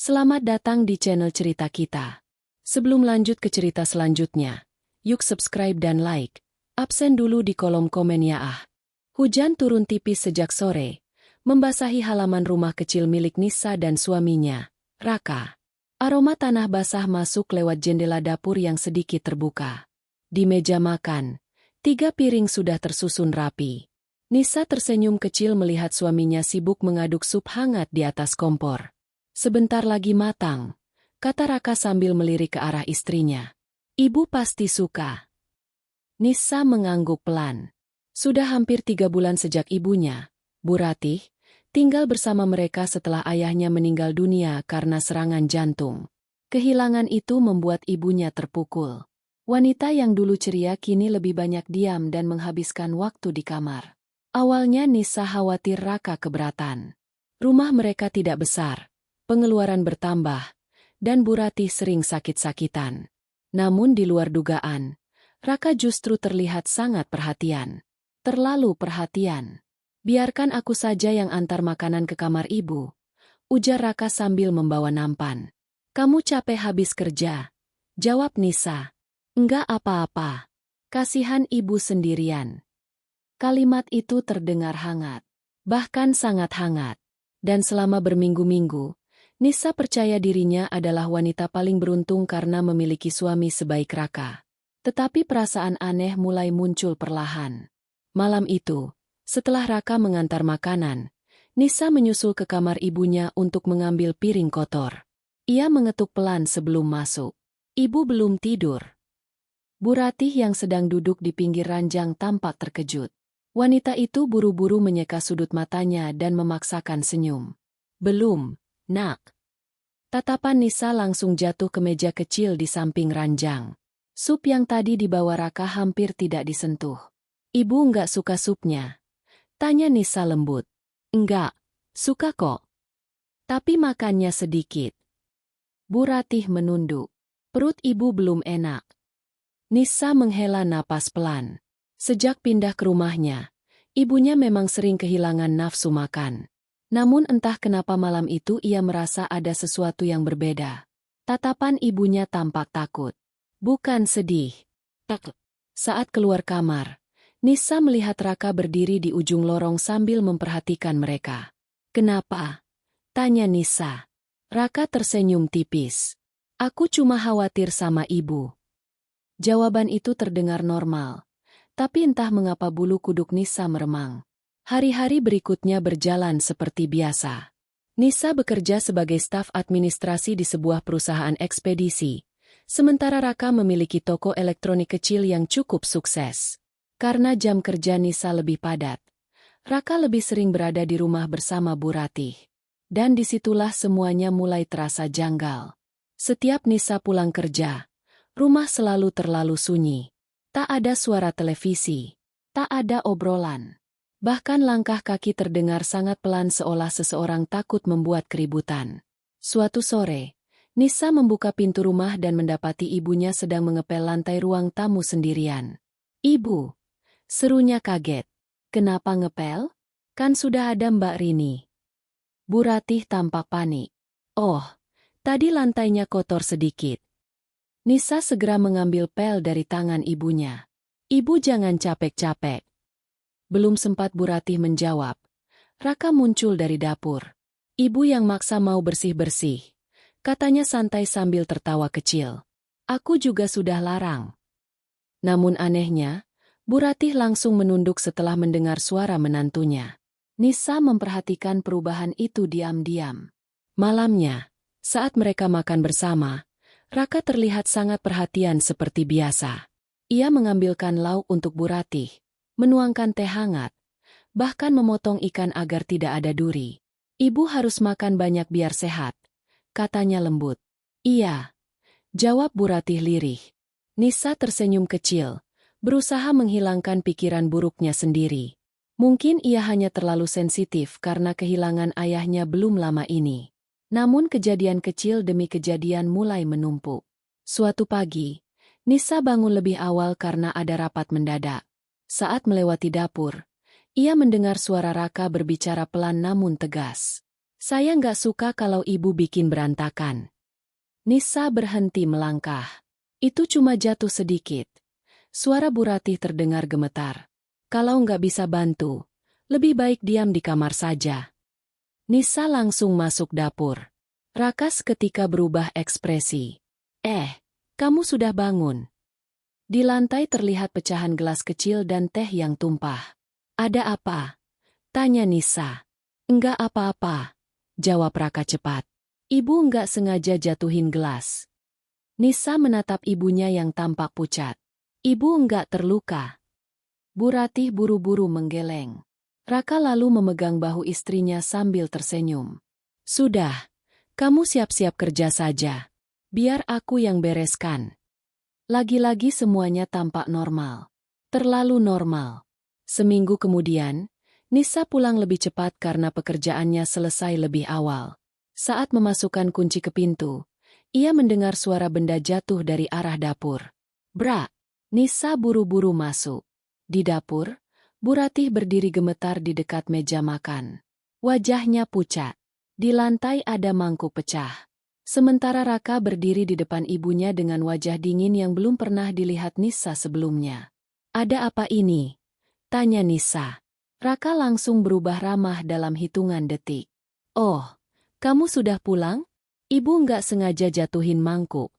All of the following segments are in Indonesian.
Selamat datang di channel cerita kita. Sebelum lanjut ke cerita selanjutnya, yuk subscribe dan like. Absen dulu di kolom komen ya ah. Hujan turun tipis sejak sore, membasahi halaman rumah kecil milik Nisa dan suaminya, Raka. Aroma tanah basah masuk lewat jendela dapur yang sedikit terbuka. Di meja makan, 3 piring sudah tersusun rapi. Nisa tersenyum kecil melihat suaminya sibuk mengaduk sup hangat di atas kompor. Sebentar lagi matang, kata Raka sambil melirik ke arah istrinya. Ibu pasti suka. Nisa mengangguk pelan. Sudah hampir 3 bulan sejak ibunya, Bu Ratih, tinggal bersama mereka setelah ayahnya meninggal dunia karena serangan jantung. Kehilangan itu membuat ibunya terpukul. Wanita yang dulu ceria kini lebih banyak diam dan menghabiskan waktu di kamar. Awalnya Nisa khawatir Raka keberatan. Rumah mereka tidak besar. Pengeluaran bertambah, dan Bu Ratih sering sakit-sakitan. Namun di luar dugaan, Raka justru terlihat sangat perhatian. Terlalu perhatian. Biarkan aku saja yang antar makanan ke kamar ibu, ujar Raka sambil membawa nampan. Kamu capek habis kerja, jawab Nisa. Enggak apa-apa. Kasihan ibu sendirian. Kalimat itu terdengar hangat, bahkan sangat hangat. Dan selama berminggu-minggu, Nisa percaya dirinya adalah wanita paling beruntung karena memiliki suami sebaik Raka. Tetapi perasaan aneh mulai muncul perlahan. Malam itu, setelah Raka mengantar makanan, Nisa menyusul ke kamar ibunya untuk mengambil piring kotor. Ia mengetuk pelan sebelum masuk. Ibu belum tidur. Bu Ratih yang sedang duduk di pinggir ranjang tampak terkejut. Wanita itu buru-buru menyeka sudut matanya dan memaksakan senyum. Belum, nak. Tatapan Nisa langsung jatuh ke meja kecil di samping ranjang. Sup yang tadi dibawa Raka hampir tidak disentuh. Ibu enggak suka supnya? Tanya Nisa lembut. Enggak, suka kok. Tapi makannya sedikit. Bu Ratih menunduk. Perut ibu belum enak. Nisa menghela napas pelan. Sejak pindah ke rumahnya, ibunya memang sering kehilangan nafsu makan. Namun entah kenapa malam itu ia merasa ada sesuatu yang berbeda. Tatapan ibunya tampak takut. Bukan sedih. Tak. Saat keluar kamar, Nisa melihat Raka berdiri di ujung lorong sambil memperhatikan mereka. Kenapa? Tanya Nisa. Raka tersenyum tipis. Aku cuma khawatir sama ibu. Jawaban itu terdengar normal. Tapi entah mengapa bulu kuduk Nisa meremang. Hari-hari berikutnya berjalan seperti biasa. Nisa bekerja sebagai staf administrasi di sebuah perusahaan ekspedisi, sementara Raka memiliki toko elektronik kecil yang cukup sukses. Karena jam kerja Nisa lebih padat, Raka lebih sering berada di rumah bersama Bu Ratih. Dan disitulah semuanya mulai terasa janggal. Setiap Nisa pulang kerja, rumah selalu terlalu sunyi. Tak ada suara televisi, tak ada obrolan. Bahkan langkah kaki terdengar sangat pelan seolah seseorang takut membuat keributan. Suatu sore, Nisa membuka pintu rumah dan mendapati ibunya sedang mengepel lantai ruang tamu sendirian. Ibu, serunya kaget. Kenapa ngepel? Kan sudah ada Mbak Rini. Bu Ratih tampak panik. Oh, tadi lantainya kotor sedikit. Nisa segera mengambil pel dari tangan ibunya. Ibu jangan capek-capek. Belum sempat Bu Ratih menjawab, Raka muncul dari dapur. Ibu yang maksa mau bersih-bersih. Katanya santai sambil tertawa kecil. Aku juga sudah larang. Namun anehnya, Bu Ratih langsung menunduk setelah mendengar suara menantunya. Nisa memperhatikan perubahan itu diam-diam. Malamnya, saat mereka makan bersama, Raka terlihat sangat perhatian seperti biasa. Ia mengambilkan lauk untuk Bu Ratih, menuangkan teh hangat, bahkan memotong ikan agar tidak ada duri. Ibu harus makan banyak biar sehat, katanya lembut. Iya, jawab Bu Ratih lirih. Nisa tersenyum kecil, berusaha menghilangkan pikiran buruknya sendiri. Mungkin ia hanya terlalu sensitif karena kehilangan ayahnya belum lama ini. Namun kejadian kecil demi kejadian mulai menumpuk. Suatu pagi, Nisa bangun lebih awal karena ada rapat mendadak. Saat melewati dapur, ia mendengar suara Raka berbicara pelan namun tegas. Saya nggak suka kalau ibu bikin berantakan. Nisa berhenti melangkah. Itu cuma jatuh sedikit. Suara Bu Ratih terdengar gemetar. Kalau nggak bisa bantu, lebih baik diam di kamar saja. Nisa langsung masuk dapur. Raka seketika berubah ekspresi. Kamu sudah bangun. Di lantai terlihat pecahan gelas kecil dan teh yang tumpah. Ada apa? Tanya Nisa. Enggak apa-apa, jawab Raka cepat. Ibu enggak sengaja jatuhin gelas. Nisa menatap ibunya yang tampak pucat. Ibu enggak terluka. Bu Ratih buru-buru menggeleng. Raka lalu memegang bahu istrinya sambil tersenyum. Sudah, kamu siap-siap kerja saja. Biar aku yang bereskan. Lagi-lagi semuanya tampak normal. Terlalu normal. Seminggu kemudian, Nisa pulang lebih cepat karena pekerjaannya selesai lebih awal. Saat memasukkan kunci ke pintu, ia mendengar suara benda jatuh dari arah dapur. Bra! Nisa buru-buru masuk. Di dapur, Bu Ratih berdiri gemetar di dekat meja makan. Wajahnya pucat. Di lantai ada mangkuk pecah. Sementara Raka berdiri di depan ibunya dengan wajah dingin yang belum pernah dilihat Nisa sebelumnya. Ada apa ini? Tanya Nisa. Raka langsung berubah ramah dalam hitungan detik. Oh, kamu sudah pulang? Ibu nggak sengaja jatuhin mangkuk.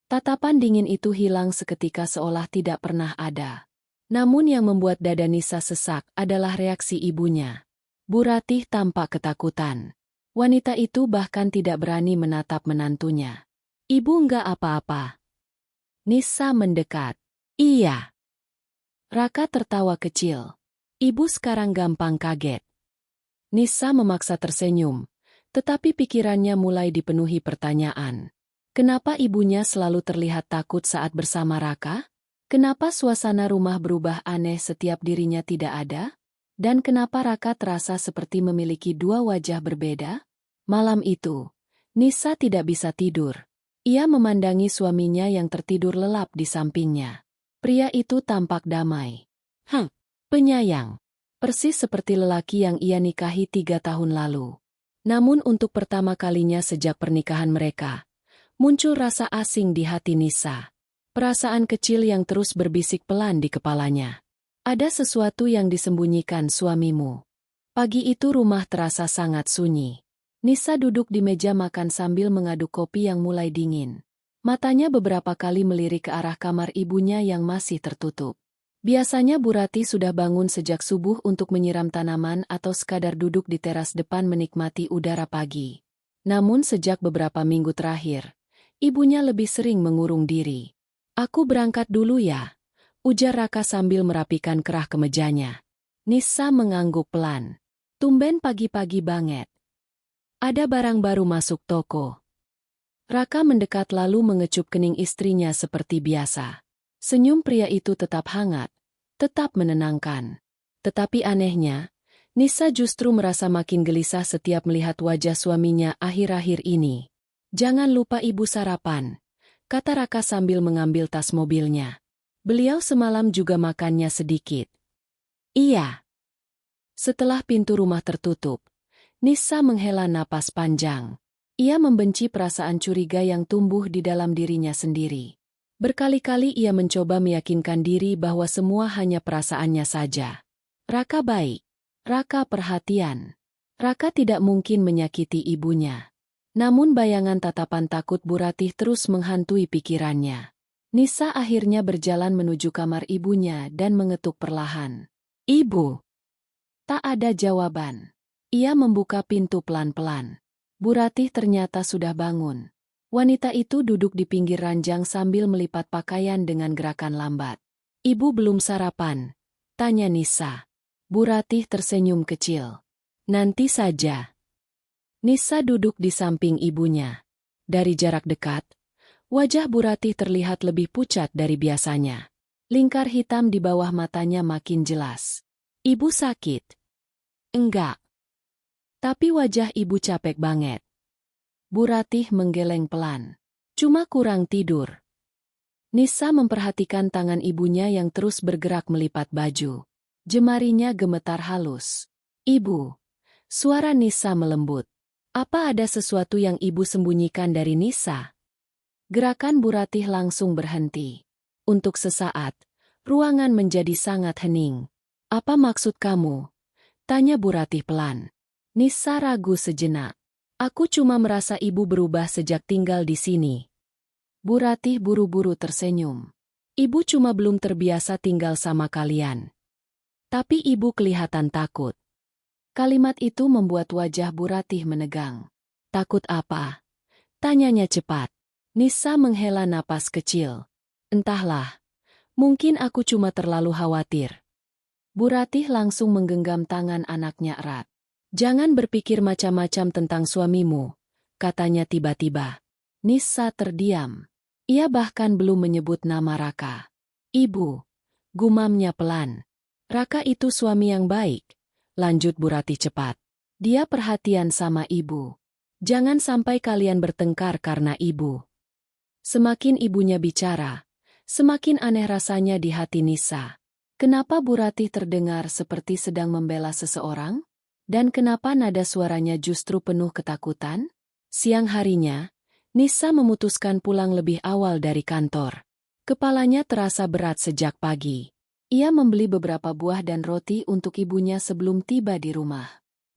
Tatapan dingin itu hilang seketika seolah tidak pernah ada. Namun yang membuat dada Nisa sesak adalah reaksi ibunya. Bu Ratih tampak ketakutan. Wanita itu bahkan tidak berani menatap menantunya. Ibu nggak apa-apa. Nisa mendekat. Iya. Raka tertawa kecil. Ibu sekarang gampang kaget. Nisa memaksa tersenyum, tetapi pikirannya mulai dipenuhi pertanyaan. Kenapa ibunya selalu terlihat takut saat bersama Raka? Kenapa suasana rumah berubah aneh setiap dirinya tidak ada? Dan kenapa Raka terasa seperti memiliki dua wajah berbeda? Malam itu, Nisa tidak bisa tidur. Ia memandangi suaminya yang tertidur lelap di sampingnya. Pria itu tampak damai. Penyayang. Persis seperti lelaki yang ia nikahi 3 tahun lalu. Namun untuk pertama kalinya sejak pernikahan mereka, muncul rasa asing di hati Nisa. Perasaan kecil yang terus berbisik pelan di kepalanya. Ada sesuatu yang disembunyikan suamimu. Pagi itu rumah terasa sangat sunyi. Nisa duduk di meja makan sambil mengaduk kopi yang mulai dingin. Matanya beberapa kali melirik ke arah kamar ibunya yang masih tertutup. Biasanya Bu Ratih sudah bangun sejak subuh untuk menyiram tanaman atau sekadar duduk di teras depan menikmati udara pagi. Namun sejak beberapa minggu terakhir, ibunya lebih sering mengurung diri. Aku berangkat dulu ya, ujar Raka sambil merapikan kerah kemejanya. Nisa mengangguk pelan. Tumben pagi-pagi banget. Ada barang baru masuk toko. Raka mendekat lalu mengecup kening istrinya seperti biasa. Senyum pria itu tetap hangat, tetap menenangkan. Tetapi anehnya, Nisa justru merasa makin gelisah setiap melihat wajah suaminya akhir-akhir ini. Jangan lupa ibu sarapan, kata Raka sambil mengambil tas mobilnya. Beliau semalam juga makannya sedikit. Iya. Setelah pintu rumah tertutup, Nisa menghela napas panjang. Ia membenci perasaan curiga yang tumbuh di dalam dirinya sendiri. Berkali-kali ia mencoba meyakinkan diri bahwa semua hanya perasaannya saja. Raka baik. Raka perhatian. Raka tidak mungkin menyakiti ibunya. Namun bayangan tatapan takut Bu Ratih terus menghantui pikirannya. Nisa akhirnya berjalan menuju kamar ibunya dan mengetuk perlahan. Ibu. Tak ada jawaban. Ia membuka pintu pelan-pelan. Bu Ratih ternyata sudah bangun. Wanita itu duduk di pinggir ranjang sambil melipat pakaian dengan gerakan lambat. Ibu belum sarapan? Tanya Nisa. Bu Ratih tersenyum kecil. Nanti saja. Nisa duduk di samping ibunya. Dari jarak dekat, wajah Bu Ratih terlihat lebih pucat dari biasanya. Lingkar hitam di bawah matanya makin jelas. Ibu sakit? Enggak. Tapi wajah ibu capek banget. Bu Ratih menggeleng pelan. Cuma kurang tidur. Nisa memperhatikan tangan ibunya yang terus bergerak melipat baju. Jemarinya gemetar halus. Ibu. Suara Nisa melembut. Apa ada sesuatu yang ibu sembunyikan dari Nisa? Gerakan Bu Ratih langsung berhenti. Untuk sesaat, ruangan menjadi sangat hening. Apa maksud kamu? Tanya Bu Ratih pelan. Nisa ragu sejenak. Aku cuma merasa ibu berubah sejak tinggal di sini. Bu Ratih buru-buru tersenyum. Ibu cuma belum terbiasa tinggal sama kalian. Tapi ibu kelihatan takut. Kalimat itu membuat wajah Bu Ratih menegang. Takut apa? Tanyanya cepat. Nisa menghela napas kecil. Entahlah, mungkin aku cuma terlalu khawatir. Bu Ratih langsung menggenggam tangan anaknya erat. Jangan berpikir macam-macam tentang suamimu, katanya tiba-tiba. Nisa terdiam. Ia bahkan belum menyebut nama Raka. Ibu, gumamnya pelan. Raka itu suami yang baik, lanjut Bu Ratih cepat. Dia perhatian sama ibu. Jangan sampai kalian bertengkar karena ibu. Semakin ibunya bicara, semakin aneh rasanya di hati Nisa. Kenapa Bu Ratih terdengar seperti sedang membela seseorang? Dan kenapa nada suaranya justru penuh ketakutan? Siang harinya, Nisa memutuskan pulang lebih awal dari kantor. Kepalanya terasa berat sejak pagi. Ia membeli beberapa buah dan roti untuk ibunya sebelum tiba di rumah.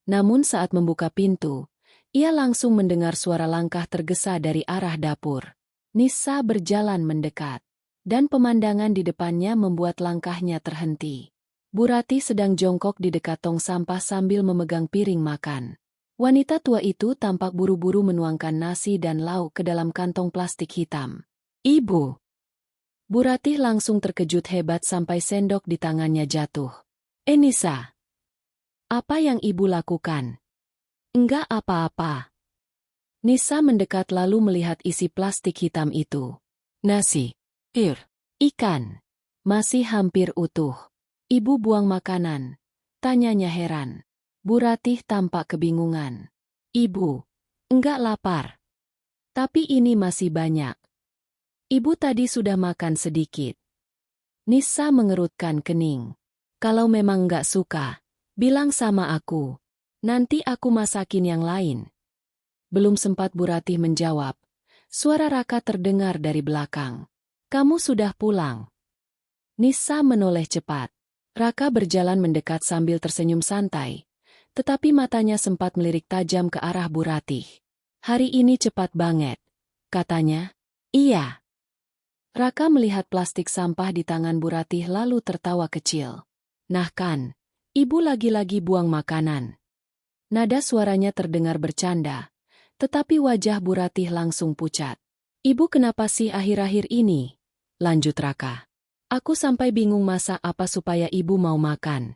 Namun saat membuka pintu, ia langsung mendengar suara langkah tergesa dari arah dapur. Nisa berjalan mendekat, dan pemandangan di depannya membuat langkahnya terhenti. Bu Ratih sedang jongkok di dekat tong sampah sambil memegang piring makan. Wanita tua itu tampak buru-buru menuangkan nasi dan lauk ke dalam kantong plastik hitam. Ibu! Bu Ratih langsung terkejut hebat sampai sendok di tangannya jatuh. Nisa! Apa yang ibu lakukan? Enggak apa-apa. Nisa mendekat lalu melihat isi plastik hitam itu. Nasi, ikan, masih hampir utuh. Ibu buang makanan, tanyanya heran. Bu Ratih tampak kebingungan. Ibu, enggak lapar. Tapi ini masih banyak. Ibu tadi sudah makan sedikit. Nisa mengerutkan kening. Kalau memang enggak suka, bilang sama aku. Nanti aku masakin yang lain. Belum sempat Bu Ratih menjawab, suara Raka terdengar dari belakang. Kamu sudah pulang. Nisa menoleh cepat. Raka berjalan mendekat sambil tersenyum santai, tetapi matanya sempat melirik tajam ke arah Bu Ratih. Hari ini cepat banget, katanya. Iya. Raka melihat plastik sampah di tangan Bu Ratih lalu tertawa kecil. Nah kan, ibu lagi-lagi buang makanan. Nada suaranya terdengar bercanda. Tetapi wajah Bu Ratih langsung pucat. Ibu kenapa sih akhir-akhir ini? Lanjut Raka. Aku sampai bingung masak apa supaya ibu mau makan.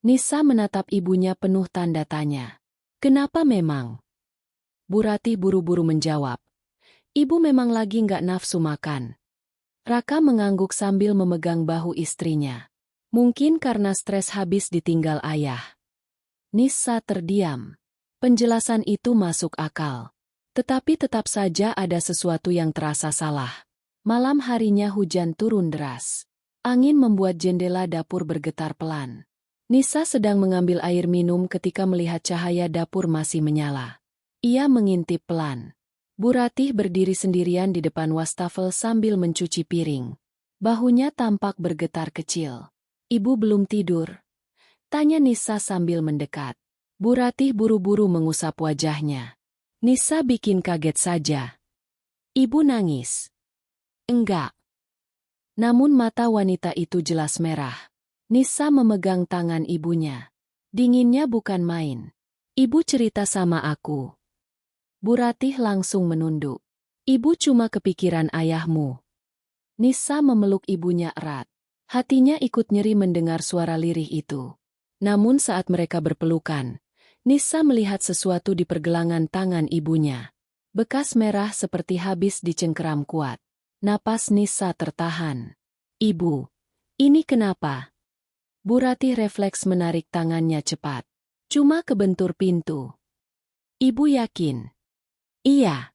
Nisa menatap ibunya penuh tanda tanya. Kenapa memang? Bu Ratih buru-buru menjawab. Ibu memang lagi nggak nafsu makan. Raka mengangguk sambil memegang bahu istrinya. Mungkin karena stres habis ditinggal ayah. Nisa terdiam. Penjelasan itu masuk akal. Tetapi tetap saja ada sesuatu yang terasa salah. Malam harinya hujan turun deras. Angin membuat jendela dapur bergetar pelan. Nisa sedang mengambil air minum ketika melihat cahaya dapur masih menyala. Ia mengintip pelan. Bu Ratih berdiri sendirian di depan wastafel sambil mencuci piring. Bahunya tampak bergetar kecil. Ibu belum tidur? Tanya Nisa sambil mendekat. Bu Ratih buru-buru mengusap wajahnya. Nisa bikin kaget saja. Ibu nangis. Enggak. Namun mata wanita itu jelas merah. Nisa memegang tangan ibunya. Dinginnya bukan main. Ibu cerita sama aku. Bu Ratih langsung menunduk. Ibu cuma kepikiran ayahmu. Nisa memeluk ibunya erat. Hatinya ikut nyeri mendengar suara lirih itu. Namun saat mereka berpelukan, Nisa melihat sesuatu di pergelangan tangan ibunya. Bekas merah seperti habis dicengkeram kuat. Napas Nisa tertahan. Ibu, ini kenapa? Bu Ratih refleks menarik tangannya cepat. Cuma kebentur pintu. Ibu yakin? Iya.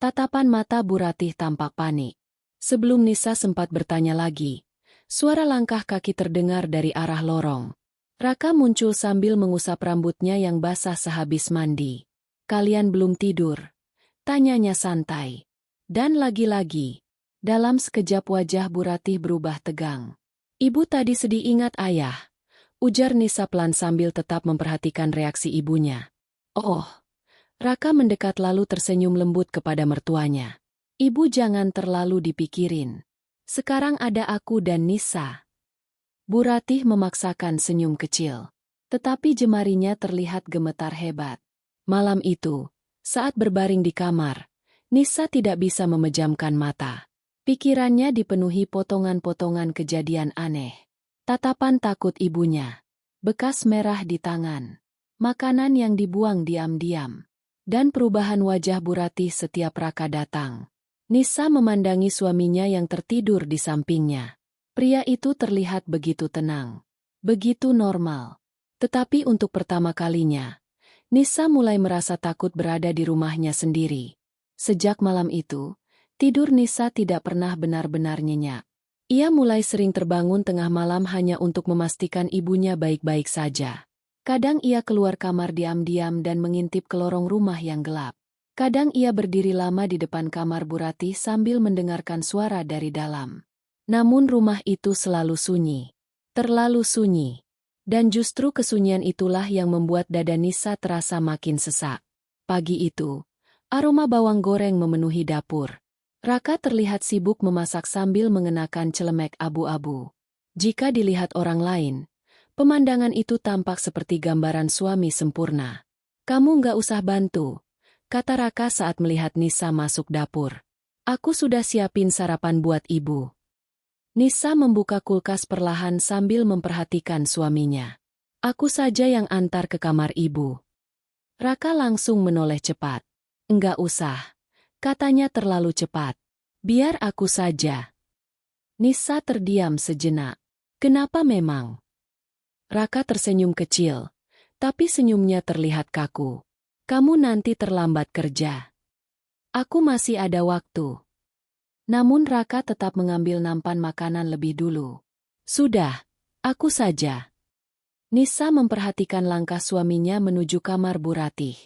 Tatapan mata Bu Ratih tampak panik. Sebelum Nisa sempat bertanya lagi, suara langkah kaki terdengar dari arah lorong. Raka muncul sambil mengusap rambutnya yang basah sehabis mandi. kalian belum tidur? Tanyanya santai. Dan lagi-lagi, dalam sekejap wajah Bu Ratih berubah tegang. Ibu tadi sedih ingat ayah, ujar Nisa pelan sambil tetap memperhatikan reaksi ibunya. Oh, Raka mendekat lalu tersenyum lembut kepada mertuanya. Ibu jangan terlalu dipikirin. Sekarang ada aku dan Nisa. Bu Ratih memaksakan senyum kecil. Tetapi jemarinya terlihat gemetar hebat. Malam itu, saat berbaring di kamar, Nisa tidak bisa memejamkan mata. Pikirannya dipenuhi potongan-potongan kejadian aneh. Tatapan takut ibunya. Bekas merah di tangan. Makanan yang dibuang diam-diam. Dan perubahan wajah Bu Ratih setiap Raka datang. Nisa memandangi suaminya yang tertidur di sampingnya. Pria itu terlihat begitu tenang. Begitu normal. Tetapi untuk pertama kalinya, Nisa mulai merasa takut berada di rumahnya sendiri. Sejak malam itu, tidur Nisa tidak pernah benar-benar nyenyak. Ia mulai sering terbangun tengah malam hanya untuk memastikan ibunya baik-baik saja. Kadang ia keluar kamar diam-diam dan mengintip ke lorong rumah yang gelap. Kadang ia berdiri lama di depan kamar Bu Ratih sambil mendengarkan suara dari dalam. Namun rumah itu selalu sunyi. Terlalu sunyi. Dan justru kesunyian itulah yang membuat dada Nisa terasa makin sesak. Pagi itu, aroma bawang goreng memenuhi dapur. Raka terlihat sibuk memasak sambil mengenakan celemek abu-abu. Jika dilihat orang lain, pemandangan itu tampak seperti gambaran suami sempurna. Kamu nggak usah bantu, kata Raka saat melihat Nisa masuk dapur. Aku sudah siapin sarapan buat ibu. Nisa membuka kulkas perlahan sambil memperhatikan suaminya. Aku saja yang antar ke kamar ibu. Raka langsung menoleh cepat. Enggak usah, katanya terlalu cepat. Biar aku saja. Nisa terdiam sejenak. Kenapa memang? Raka tersenyum kecil, tapi senyumnya terlihat kaku. Kamu nanti terlambat kerja. Aku masih ada waktu. Namun Raka tetap mengambil nampan makanan lebih dulu. Sudah, aku saja. Nisa memperhatikan langkah suaminya menuju kamar Bu Ratih.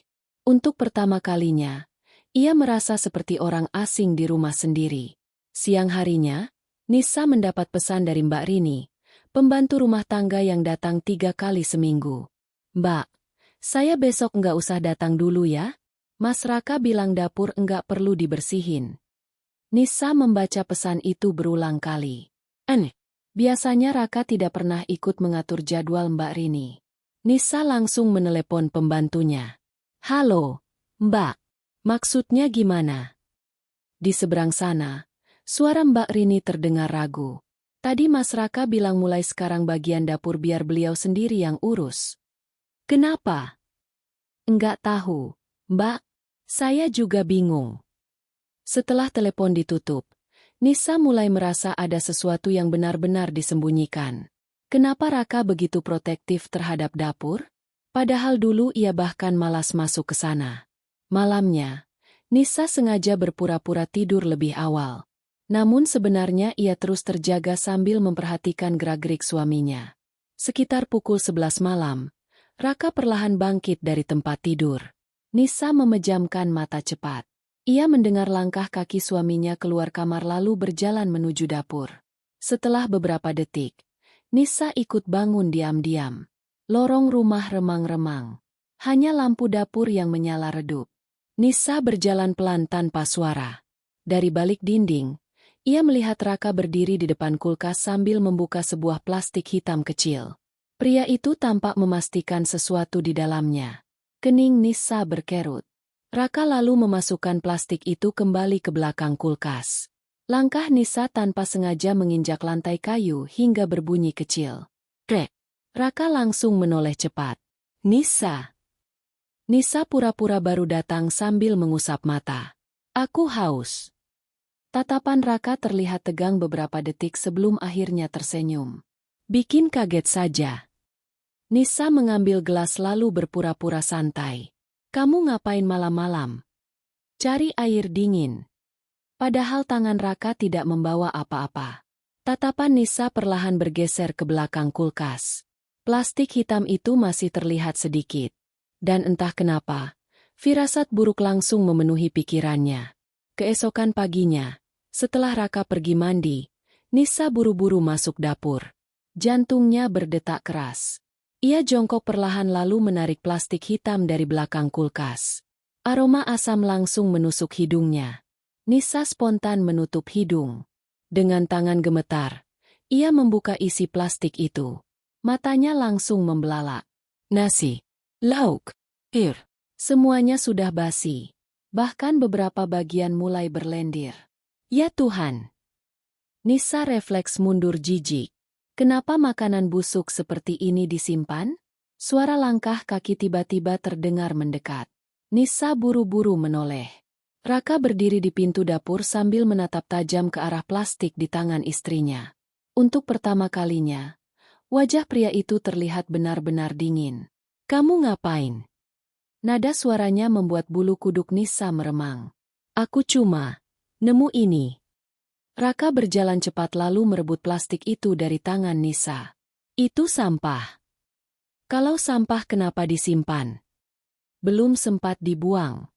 Untuk pertama kalinya, ia merasa seperti orang asing di rumah sendiri. Siang harinya, Nisa mendapat pesan dari Mbak Rini, pembantu rumah tangga yang datang 3 kali seminggu. Mbak, saya besok enggak usah datang dulu ya? Mas Raka bilang dapur enggak perlu dibersihin. Nisa membaca pesan itu berulang kali. Biasanya Raka tidak pernah ikut mengatur jadwal Mbak Rini. Nisa langsung menelepon pembantunya. Halo, Mbak. Maksudnya gimana? Di seberang sana, suara Mbak Rini terdengar ragu. Tadi Mas Raka bilang mulai sekarang bagian dapur biar beliau sendiri yang urus. Kenapa? Enggak tahu, Mbak. Saya juga bingung. Setelah telepon ditutup, Nisa mulai merasa ada sesuatu yang benar-benar disembunyikan. Kenapa Raka begitu protektif terhadap dapur? Padahal dulu ia bahkan malas masuk ke sana. Malamnya, Nisa sengaja berpura-pura tidur lebih awal. Namun sebenarnya ia terus terjaga sambil memperhatikan gerak-gerik suaminya. Sekitar pukul 11 malam, Raka perlahan bangkit dari tempat tidur. Nisa memejamkan mata cepat. Ia mendengar langkah kaki suaminya keluar kamar lalu berjalan menuju dapur. Setelah beberapa detik, Nisa ikut bangun diam-diam. Lorong rumah remang-remang. Hanya lampu dapur yang menyala redup. Nisa berjalan pelan tanpa suara. Dari balik dinding, ia melihat Raka berdiri di depan kulkas sambil membuka sebuah plastik hitam kecil. Pria itu tampak memastikan sesuatu di dalamnya. Kening Nisa berkerut. Raka lalu memasukkan plastik itu kembali ke belakang kulkas. Langkah Nisa tanpa sengaja menginjak lantai kayu hingga berbunyi kecil. Krek! Raka langsung menoleh cepat. Nisa! Nisa pura-pura baru datang sambil mengusap mata. Aku haus. Tatapan Raka terlihat tegang beberapa detik sebelum akhirnya tersenyum. Bikin kaget saja. Nisa mengambil gelas lalu berpura-pura santai. Kamu ngapain malam-malam? Cari air dingin. Padahal tangan Raka tidak membawa apa-apa. Tatapan Nisa perlahan bergeser ke belakang kulkas. Plastik hitam itu masih terlihat sedikit. Dan entah kenapa, Firasat buruk langsung memenuhi pikirannya. Keesokan paginya, setelah Raka pergi mandi, Nisa buru-buru masuk dapur. Jantungnya berdetak keras. Ia jongkok perlahan lalu menarik plastik hitam dari belakang kulkas. Aroma asam langsung menusuk hidungnya. Nisa spontan menutup hidung. Dengan tangan gemetar, ia membuka isi plastik itu. Matanya langsung membelalak. Nasi, lauk, air, semuanya sudah basi. Bahkan beberapa bagian mulai berlendir. Ya Tuhan! Nisa refleks mundur jijik. Kenapa makanan busuk seperti ini disimpan? Suara langkah kaki tiba-tiba terdengar mendekat. Nisa buru-buru menoleh. Raka berdiri di pintu dapur sambil menatap tajam ke arah plastik di tangan istrinya. Untuk pertama kalinya, wajah pria itu terlihat benar-benar dingin. Kamu ngapain? Nada suaranya membuat bulu kuduk Nisa meremang. Aku cuma nemu ini. Raka berjalan cepat lalu merebut plastik itu dari tangan Nisa. Itu sampah. Kalau sampah kenapa disimpan? Belum sempat dibuang.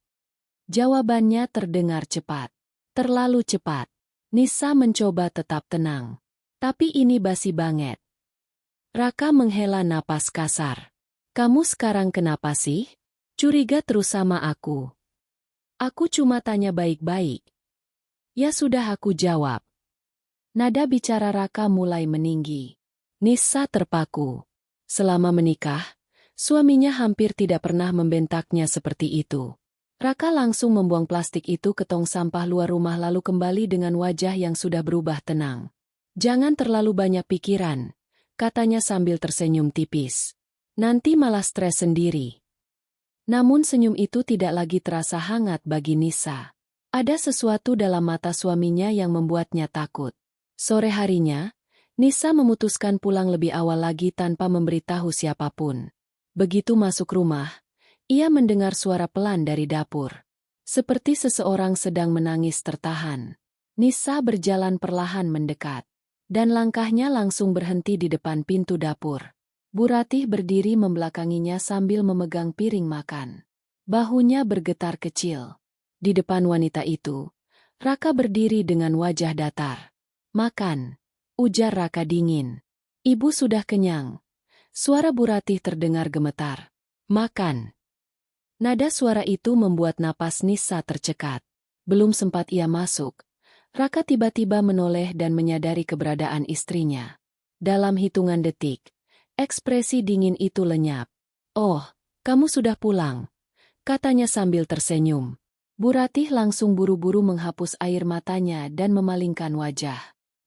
Jawabannya terdengar cepat. Terlalu cepat. Nisa mencoba tetap tenang. Tapi ini basi banget. Raka menghela napas kasar. Kamu sekarang kenapa sih? Curiga terus sama aku. Aku cuma tanya baik-baik. Ya sudah aku jawab. Nada bicara Raka mulai meninggi. Nisa terpaku. Selama menikah, suaminya hampir tidak pernah membentaknya seperti itu. Raka langsung membuang plastik itu ke tong sampah luar rumah lalu kembali dengan wajah yang sudah berubah tenang. Jangan terlalu banyak pikiran, katanya sambil tersenyum tipis. Nanti malah stres sendiri. Namun senyum itu tidak lagi terasa hangat bagi Nisa. Ada sesuatu dalam mata suaminya yang membuatnya takut. Sore harinya, Nisa memutuskan pulang lebih awal lagi tanpa memberitahu siapapun. Begitu masuk rumah, ia mendengar suara pelan dari dapur. Seperti seseorang sedang menangis tertahan. Nisa berjalan perlahan mendekat. Dan langkahnya langsung berhenti di depan pintu dapur. Bu Ratih berdiri membelakanginya sambil memegang piring makan. Bahunya bergetar kecil. Di depan wanita itu, Raka berdiri dengan wajah datar. Makan, ujar Raka dingin. Ibu sudah kenyang. Suara Bu Ratih terdengar gemetar. Makan. Nada suara itu membuat napas Nisa tercekat. Belum sempat ia masuk, Raka tiba-tiba menoleh dan menyadari keberadaan istrinya. Dalam hitungan detik, ekspresi dingin itu lenyap. Oh, kamu sudah pulang, katanya sambil tersenyum. Bu Ratih langsung buru-buru menghapus air matanya dan memalingkan wajah.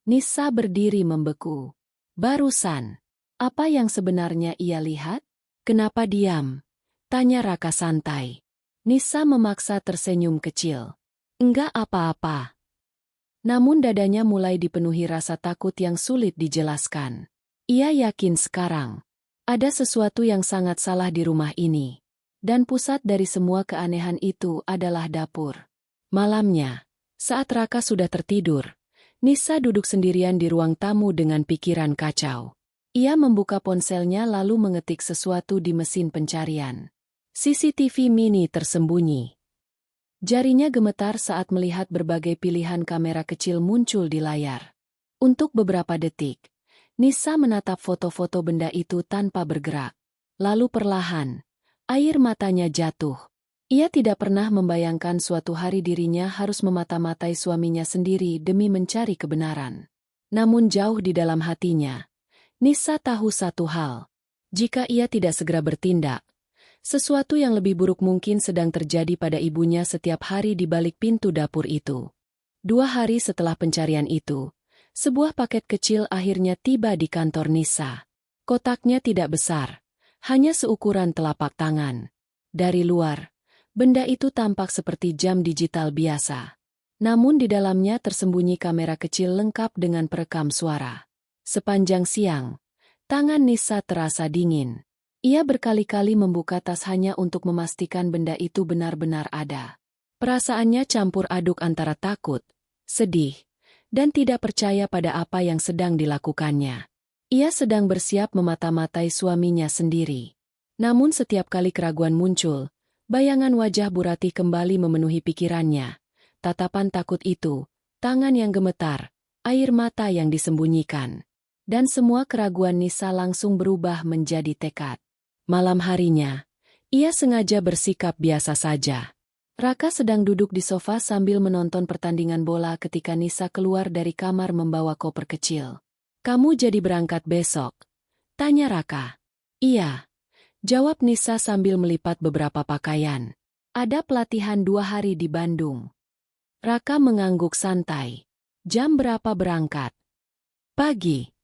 Nisa berdiri membeku. Barusan, apa yang sebenarnya ia lihat? Kenapa diam? Tanya Raka santai. Nisa memaksa tersenyum kecil. Enggak apa-apa. Namun dadanya mulai dipenuhi rasa takut yang sulit dijelaskan. Ia yakin sekarang ada sesuatu yang sangat salah di rumah ini. Dan pusat dari semua keanehan itu adalah dapur. Malamnya, saat Raka sudah tertidur, Nisa duduk sendirian di ruang tamu dengan pikiran kacau. Ia membuka ponselnya lalu mengetik sesuatu di mesin pencarian. CCTV mini tersembunyi. Jarinya gemetar saat melihat berbagai pilihan kamera kecil muncul di layar. Untuk beberapa detik, Nisa menatap foto-foto benda itu tanpa bergerak. Lalu perlahan, air matanya jatuh. Ia tidak pernah membayangkan suatu hari dirinya harus memata-matai suaminya sendiri demi mencari kebenaran. Namun jauh di dalam hatinya, Nisa tahu satu hal. Jika ia tidak segera bertindak, sesuatu yang lebih buruk mungkin sedang terjadi pada ibunya setiap hari di balik pintu dapur itu. 2 hari setelah pencarian itu, sebuah paket kecil akhirnya tiba di kantor Nisa. Kotaknya tidak besar. Hanya seukuran telapak tangan. Dari luar, benda itu tampak seperti jam digital biasa. Namun di dalamnya tersembunyi kamera kecil lengkap dengan perekam suara. Sepanjang siang, tangan Nisa terasa dingin. Ia berkali-kali membuka tas hanya untuk memastikan benda itu benar-benar ada. Perasaannya campur aduk antara takut, sedih, dan tidak percaya pada apa yang sedang dilakukannya. Ia sedang bersiap memata-matai suaminya sendiri. Namun setiap kali keraguan muncul, Bayangan wajah Bu Ratih kembali memenuhi pikirannya. Tatapan takut itu, tangan yang gemetar, air mata yang disembunyikan. Dan semua keraguan Nisa langsung berubah menjadi tekad. Malam harinya, ia sengaja bersikap biasa saja. Raka sedang duduk di sofa sambil menonton pertandingan bola ketika Nisa keluar dari kamar membawa koper kecil. "Kamu jadi berangkat besok?" tanya Raka. "Iya," jawab Nisa sambil melipat beberapa pakaian. "Ada pelatihan 2 hari di Bandung." Raka mengangguk santai. "Jam berapa berangkat?" "Pagi."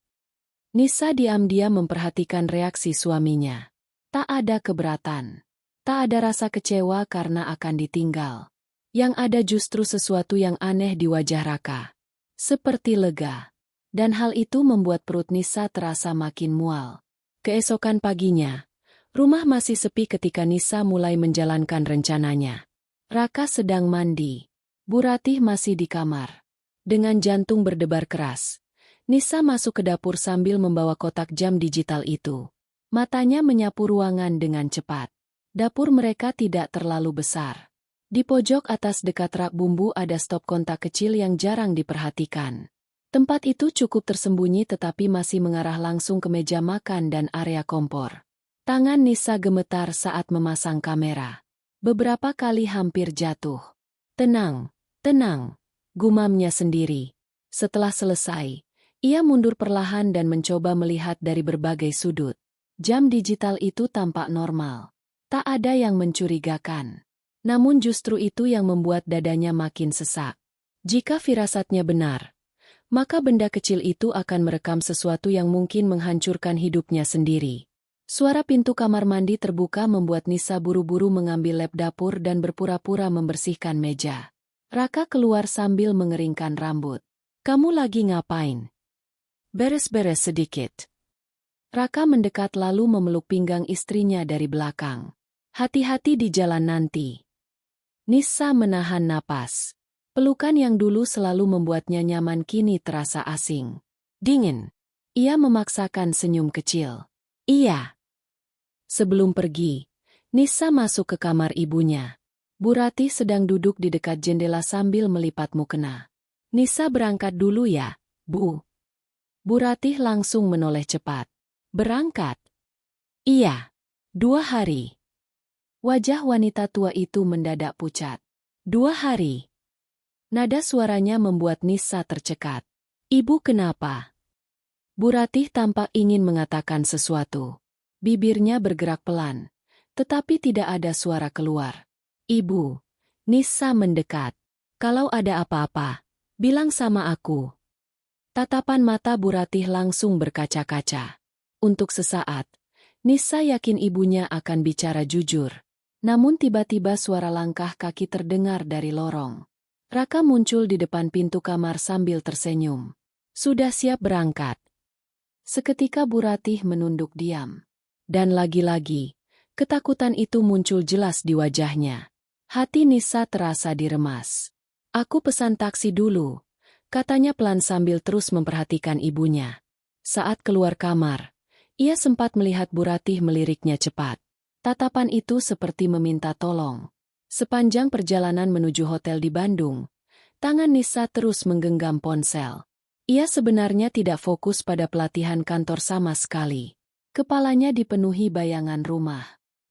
Nisa diam-diam memperhatikan reaksi suaminya. Tak ada keberatan. Tak ada rasa kecewa karena akan ditinggal. Yang ada justru sesuatu yang aneh di wajah Raka. Seperti lega. Dan hal itu membuat perut Nisa terasa makin mual. Keesokan paginya, rumah masih sepi ketika Nisa mulai menjalankan rencananya. Raka sedang mandi. Bu Ratih masih di kamar. Dengan jantung berdebar keras, Nisa masuk ke dapur sambil membawa kotak jam digital itu. Matanya menyapu ruangan dengan cepat. Dapur mereka tidak terlalu besar. Di pojok atas dekat rak bumbu ada stop kontak kecil yang jarang diperhatikan. Tempat itu cukup tersembunyi tetapi masih mengarah langsung ke meja makan dan area kompor. Tangan Nisa gemetar saat memasang kamera. Beberapa kali hampir jatuh. "Tenang, tenang," gumamnya sendiri. Setelah selesai, ia mundur perlahan dan mencoba melihat dari berbagai sudut. Jam digital itu tampak normal. Tak ada yang mencurigakan. Namun justru itu yang membuat dadanya makin sesak. Jika firasatnya benar, maka benda kecil itu akan merekam sesuatu yang mungkin menghancurkan hidupnya sendiri. Suara pintu kamar mandi terbuka membuat Nisa buru-buru mengambil lap dapur dan berpura-pura membersihkan meja. Raka keluar sambil mengeringkan rambut. "Kamu lagi ngapain?" "Beres-beres sedikit." Raka mendekat lalu memeluk pinggang istrinya dari belakang. "Hati-hati di jalan nanti." Nisa menahan napas. Pelukan yang dulu selalu membuatnya nyaman kini terasa asing. Dingin. Ia memaksakan senyum kecil. "Iya." Sebelum pergi, Nisa masuk ke kamar ibunya. Bu Ratih sedang duduk di dekat jendela sambil melipat mukena. "Nisa berangkat dulu ya, Bu." Bu Ratih langsung menoleh cepat. "Berangkat?" "Iya. 2 hari." Wajah wanita tua itu mendadak pucat. 2 hari. Nada suaranya membuat Nisa tercekat. "Ibu kenapa?" Bu Ratih tampak ingin mengatakan sesuatu. Bibirnya bergerak pelan, tetapi tidak ada suara keluar. "Ibu." Nisa mendekat. "Kalau ada apa-apa, bilang sama aku." Tatapan mata Bu Ratih langsung berkaca-kaca. Untuk sesaat, Nisa yakin ibunya akan bicara jujur. Namun tiba-tiba suara langkah kaki terdengar dari lorong. Raka muncul di depan pintu kamar sambil tersenyum. "Sudah siap berangkat?" Seketika Bu Ratih menunduk diam. Dan lagi-lagi, ketakutan itu muncul jelas di wajahnya. Hati Nisa terasa diremas. "Aku pesan taksi dulu," katanya pelan sambil terus memperhatikan ibunya. Saat keluar kamar, ia sempat melihat Bu Ratih meliriknya cepat. Tatapan itu seperti meminta tolong. Sepanjang perjalanan menuju hotel di Bandung, tangan Nisa terus menggenggam ponsel. Ia sebenarnya tidak fokus pada pelatihan kantor sama sekali. Kepalanya dipenuhi bayangan rumah,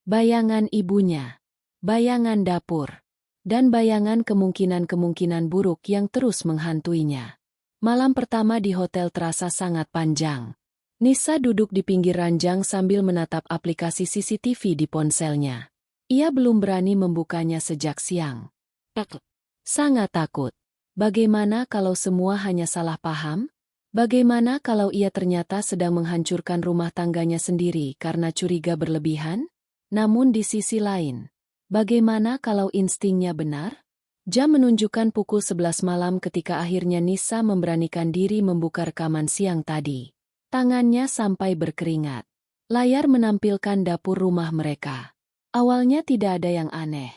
bayangan ibunya, bayangan dapur, dan bayangan kemungkinan-kemungkinan buruk yang terus menghantuinya. Malam pertama di hotel terasa sangat panjang. Nisa duduk di pinggir ranjang sambil menatap aplikasi CCTV di ponselnya. Ia belum berani membukanya sejak siang. Sangat takut. Bagaimana kalau semua hanya salah paham? Bagaimana kalau ia ternyata sedang menghancurkan rumah tangganya sendiri karena curiga berlebihan? Namun di sisi lain, bagaimana kalau instingnya benar? Jam menunjukkan pukul 11 malam ketika akhirnya Nisa memberanikan diri membuka rekaman siang tadi. Tangannya sampai berkeringat. Layar menampilkan dapur rumah mereka. Awalnya tidak ada yang aneh.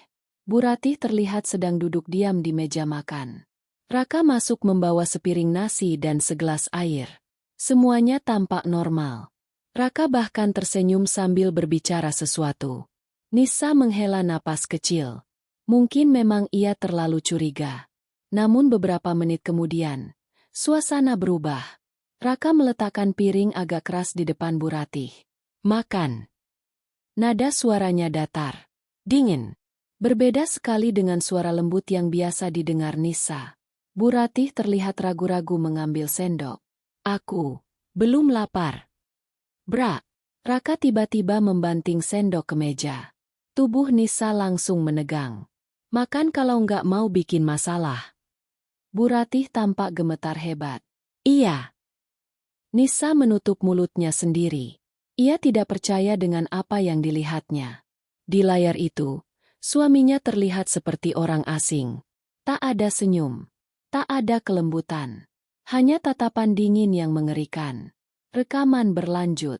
Bu Ratih terlihat sedang duduk diam di meja makan. Raka masuk membawa sepiring nasi dan segelas air. Semuanya tampak normal. Raka bahkan tersenyum sambil berbicara sesuatu. Nisa menghela napas kecil. Mungkin memang ia terlalu curiga. Namun beberapa menit kemudian, suasana berubah. Raka meletakkan piring agak keras di depan Bu Ratih. Makan. Nada suaranya datar, dingin. Berbeda sekali dengan suara lembut yang biasa didengar Nisa. Bu Ratih terlihat ragu-ragu mengambil sendok. Aku belum lapar. Bra. Raka tiba-tiba membanting sendok ke meja. Tubuh Nisa langsung menegang. Makan kalau nggak mau bikin masalah. Bu Ratih tampak gemetar hebat. Iya. Nisa menutup mulutnya sendiri. Ia tidak percaya dengan apa yang dilihatnya. Di layar itu, suaminya terlihat seperti orang asing. Tak ada senyum. Tak ada kelembutan. Hanya tatapan dingin yang mengerikan. Rekaman berlanjut.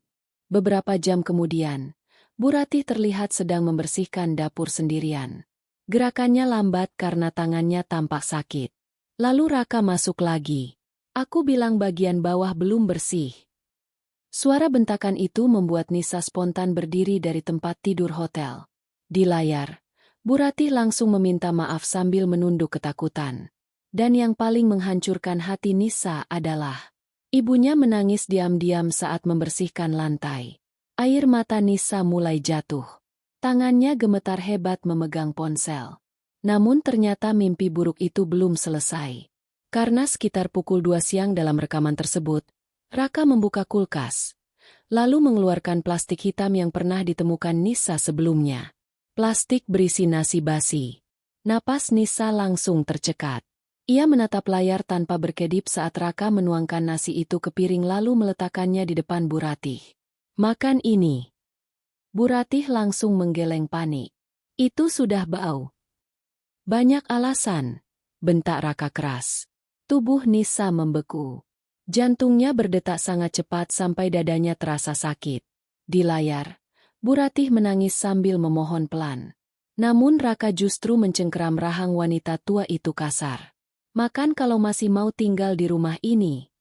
Beberapa jam kemudian, Bu Ratih terlihat sedang membersihkan dapur sendirian. Gerakannya lambat karena tangannya tampak sakit. Lalu Raka masuk lagi. Aku bilang bagian bawah belum bersih. Suara bentakan itu membuat Nisa spontan berdiri dari tempat tidur hotel. Di layar, Bu Ratih langsung meminta maaf sambil menunduk ketakutan. Dan yang paling menghancurkan hati Nisa adalah ibunya menangis diam-diam saat membersihkan lantai. Air mata Nisa mulai jatuh. Tangannya gemetar hebat memegang ponsel. Namun ternyata mimpi buruk itu belum selesai. Karena sekitar pukul 2 siang dalam rekaman tersebut, Raka membuka kulkas. Lalu mengeluarkan plastik hitam yang pernah ditemukan Nisa sebelumnya. Plastik berisi nasi basi. Napas Nisa langsung tercekat. Ia menatap layar tanpa berkedip saat Raka menuangkan nasi itu ke piring lalu meletakkannya di depan Bu Ratih. Makan ini. Bu Ratih langsung menggeleng panik. Itu sudah bau. Banyak alasan, bentak Raka keras. Tubuh Nisa membeku. Jantungnya berdetak sangat cepat sampai dadanya terasa sakit. Di layar, Bu Ratih menangis sambil memohon pelan. Namun Raka justru mencengkeram rahang wanita tua itu kasar. Makan kalau masih mau tinggal di rumah ini.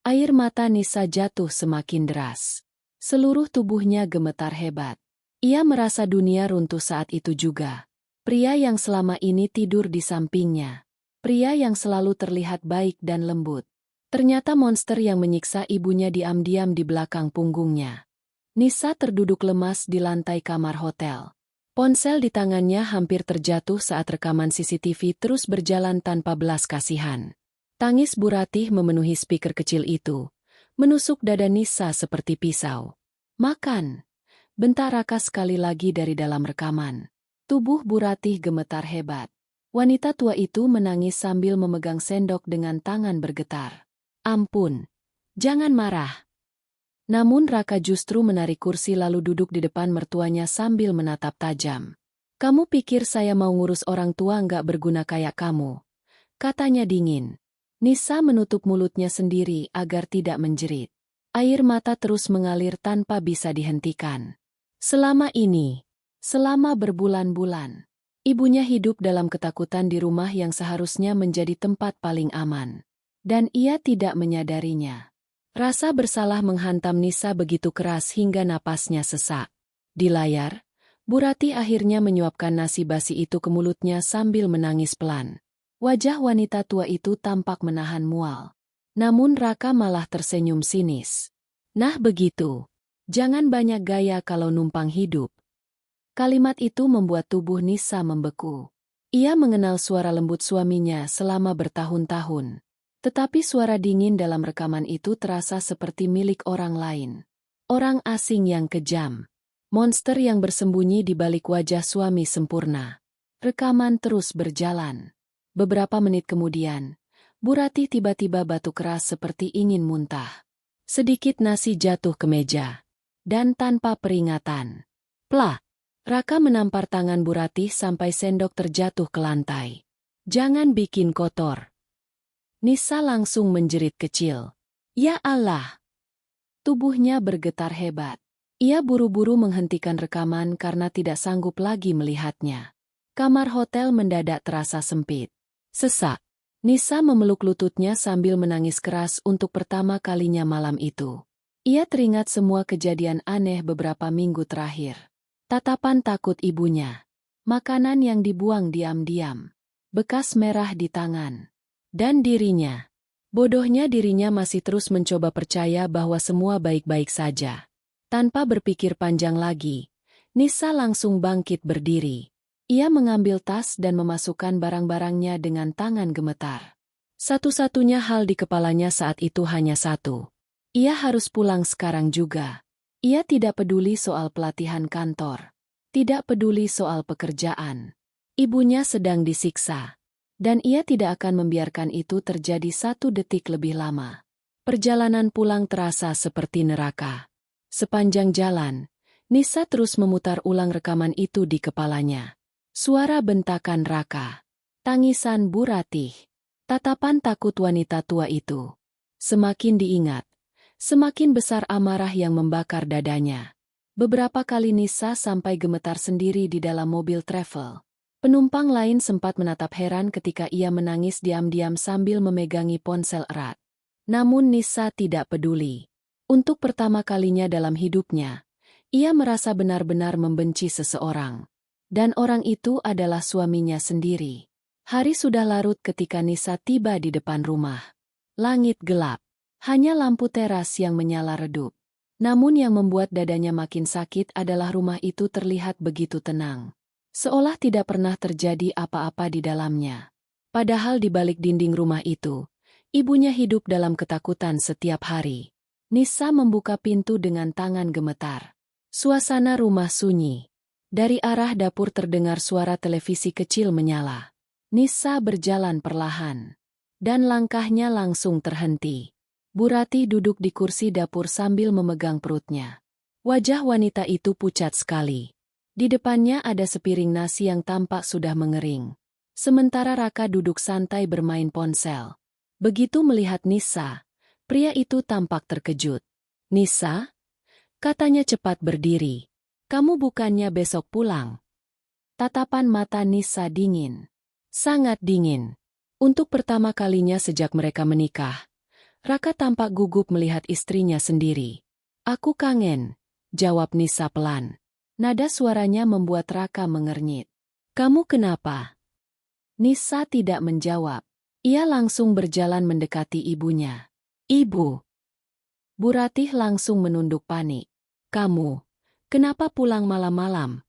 Air mata Nisa jatuh semakin deras. Seluruh tubuhnya gemetar hebat. Ia merasa dunia runtuh saat itu juga. Pria yang selama ini tidur di sampingnya. Pria yang selalu terlihat baik dan lembut. Ternyata monster yang menyiksa ibunya diam-diam di belakang punggungnya. Nisa terduduk lemas di lantai kamar hotel. Ponsel di tangannya hampir terjatuh saat rekaman CCTV terus berjalan tanpa belas kasihan. Tangis Bu Ratih memenuhi speaker kecil itu. Menusuk dada Nisa seperti pisau. Makan! Bentak Raka sekali lagi dari dalam rekaman. Tubuh Bu Ratih gemetar hebat. Wanita tua itu menangis sambil memegang sendok dengan tangan bergetar. Ampun, jangan marah. Namun Raka justru menarik kursi lalu duduk di depan mertuanya sambil menatap tajam. Kamu pikir saya mau ngurus orang tua nggak berguna kayak kamu? Katanya dingin. Nisa menutup mulutnya sendiri agar tidak menjerit. Air mata terus mengalir tanpa bisa dihentikan. Selama berbulan-bulan, ibunya hidup dalam ketakutan di rumah yang seharusnya menjadi tempat paling aman. Dan ia tidak menyadarinya. Rasa bersalah menghantam Nisa begitu keras hingga napasnya sesak. Di layar, Bu Ratih akhirnya menyuapkan nasi basi itu ke mulutnya sambil menangis pelan. Wajah wanita tua itu tampak menahan mual. Namun Raka malah tersenyum sinis. Nah begitu. Jangan banyak gaya kalau numpang hidup. Kalimat itu membuat tubuh Nisa membeku. Ia mengenal suara lembut suaminya selama bertahun-tahun. Tetapi suara dingin dalam rekaman itu terasa seperti milik orang lain. Orang asing yang kejam. Monster yang bersembunyi di balik wajah suami sempurna. Rekaman terus berjalan. Beberapa menit kemudian, Bu Ratih tiba-tiba batuk keras seperti ingin muntah. Sedikit nasi jatuh ke meja. Dan tanpa peringatan. Plak! Raka menampar tangan Bu Ratih sampai sendok terjatuh ke lantai. Jangan bikin kotor. Nisa langsung menjerit kecil. Ya Allah! Tubuhnya bergetar hebat. Ia buru-buru menghentikan rekaman karena tidak sanggup lagi melihatnya. Kamar hotel mendadak terasa sempit. Sesak. Nisa memeluk lututnya sambil menangis keras untuk pertama kalinya malam itu. Ia teringat semua kejadian aneh beberapa minggu terakhir. Tatapan takut ibunya. Makanan yang dibuang diam-diam. Bekas merah di tangan. Dan dirinya. Bodohnya dirinya masih terus mencoba percaya bahwa semua baik-baik saja. Tanpa berpikir panjang lagi, Nisa langsung bangkit berdiri. Ia mengambil tas dan memasukkan barang-barangnya dengan tangan gemetar. Satu-satunya hal di kepalanya saat itu hanya satu. Ia harus pulang sekarang juga. Ia tidak peduli soal pelatihan kantor. Tidak peduli soal pekerjaan. Ibunya sedang disiksa. Dan ia tidak akan membiarkan itu terjadi 1 detik lebih lama. Perjalanan pulang terasa seperti neraka. Sepanjang jalan, Nisa terus memutar ulang rekaman itu di kepalanya. Suara bentakan Raka. Tangisan Bu Ratih. Tatapan takut wanita tua itu. Semakin diingat, semakin besar amarah yang membakar dadanya. Beberapa kali Nisa sampai gemetar sendiri di dalam mobil travel. Penumpang lain sempat menatap heran ketika ia menangis diam-diam sambil memegangi ponsel erat. Namun Nisa tidak peduli. Untuk pertama kalinya dalam hidupnya, ia merasa benar-benar membenci seseorang. Dan orang itu adalah suaminya sendiri. Hari sudah larut ketika Nisa tiba di depan rumah. Langit gelap. Hanya lampu teras yang menyala redup. Namun yang membuat dadanya makin sakit adalah rumah itu terlihat begitu tenang. Seolah tidak pernah terjadi apa-apa di dalamnya. Padahal di balik dinding rumah itu, ibunya hidup dalam ketakutan setiap hari. Nisa membuka pintu dengan tangan gemetar. Suasana rumah sunyi. Dari arah dapur terdengar suara televisi kecil menyala. Nisa berjalan perlahan. Dan langkahnya langsung terhenti. Bu Ratih duduk di kursi dapur sambil memegang perutnya. Wajah wanita itu pucat sekali. Di depannya ada sepiring nasi yang tampak sudah mengering. Sementara Raka duduk santai bermain ponsel. Begitu melihat Nisa, pria itu tampak terkejut. "Nisa?" Katanya cepat berdiri. "Kamu bukannya besok pulang?" Tatapan mata Nisa dingin. Sangat dingin. Untuk pertama kalinya sejak mereka menikah, Raka tampak gugup melihat istrinya sendiri. "Aku kangen," jawab Nisa pelan. Nada suaranya membuat Raka mengernyit. "Kamu kenapa?" Nisa tidak menjawab. Ia langsung berjalan mendekati ibunya. "Ibu." Bu Ratih langsung menunduk panik. "Kamu, kenapa pulang malam-malam?"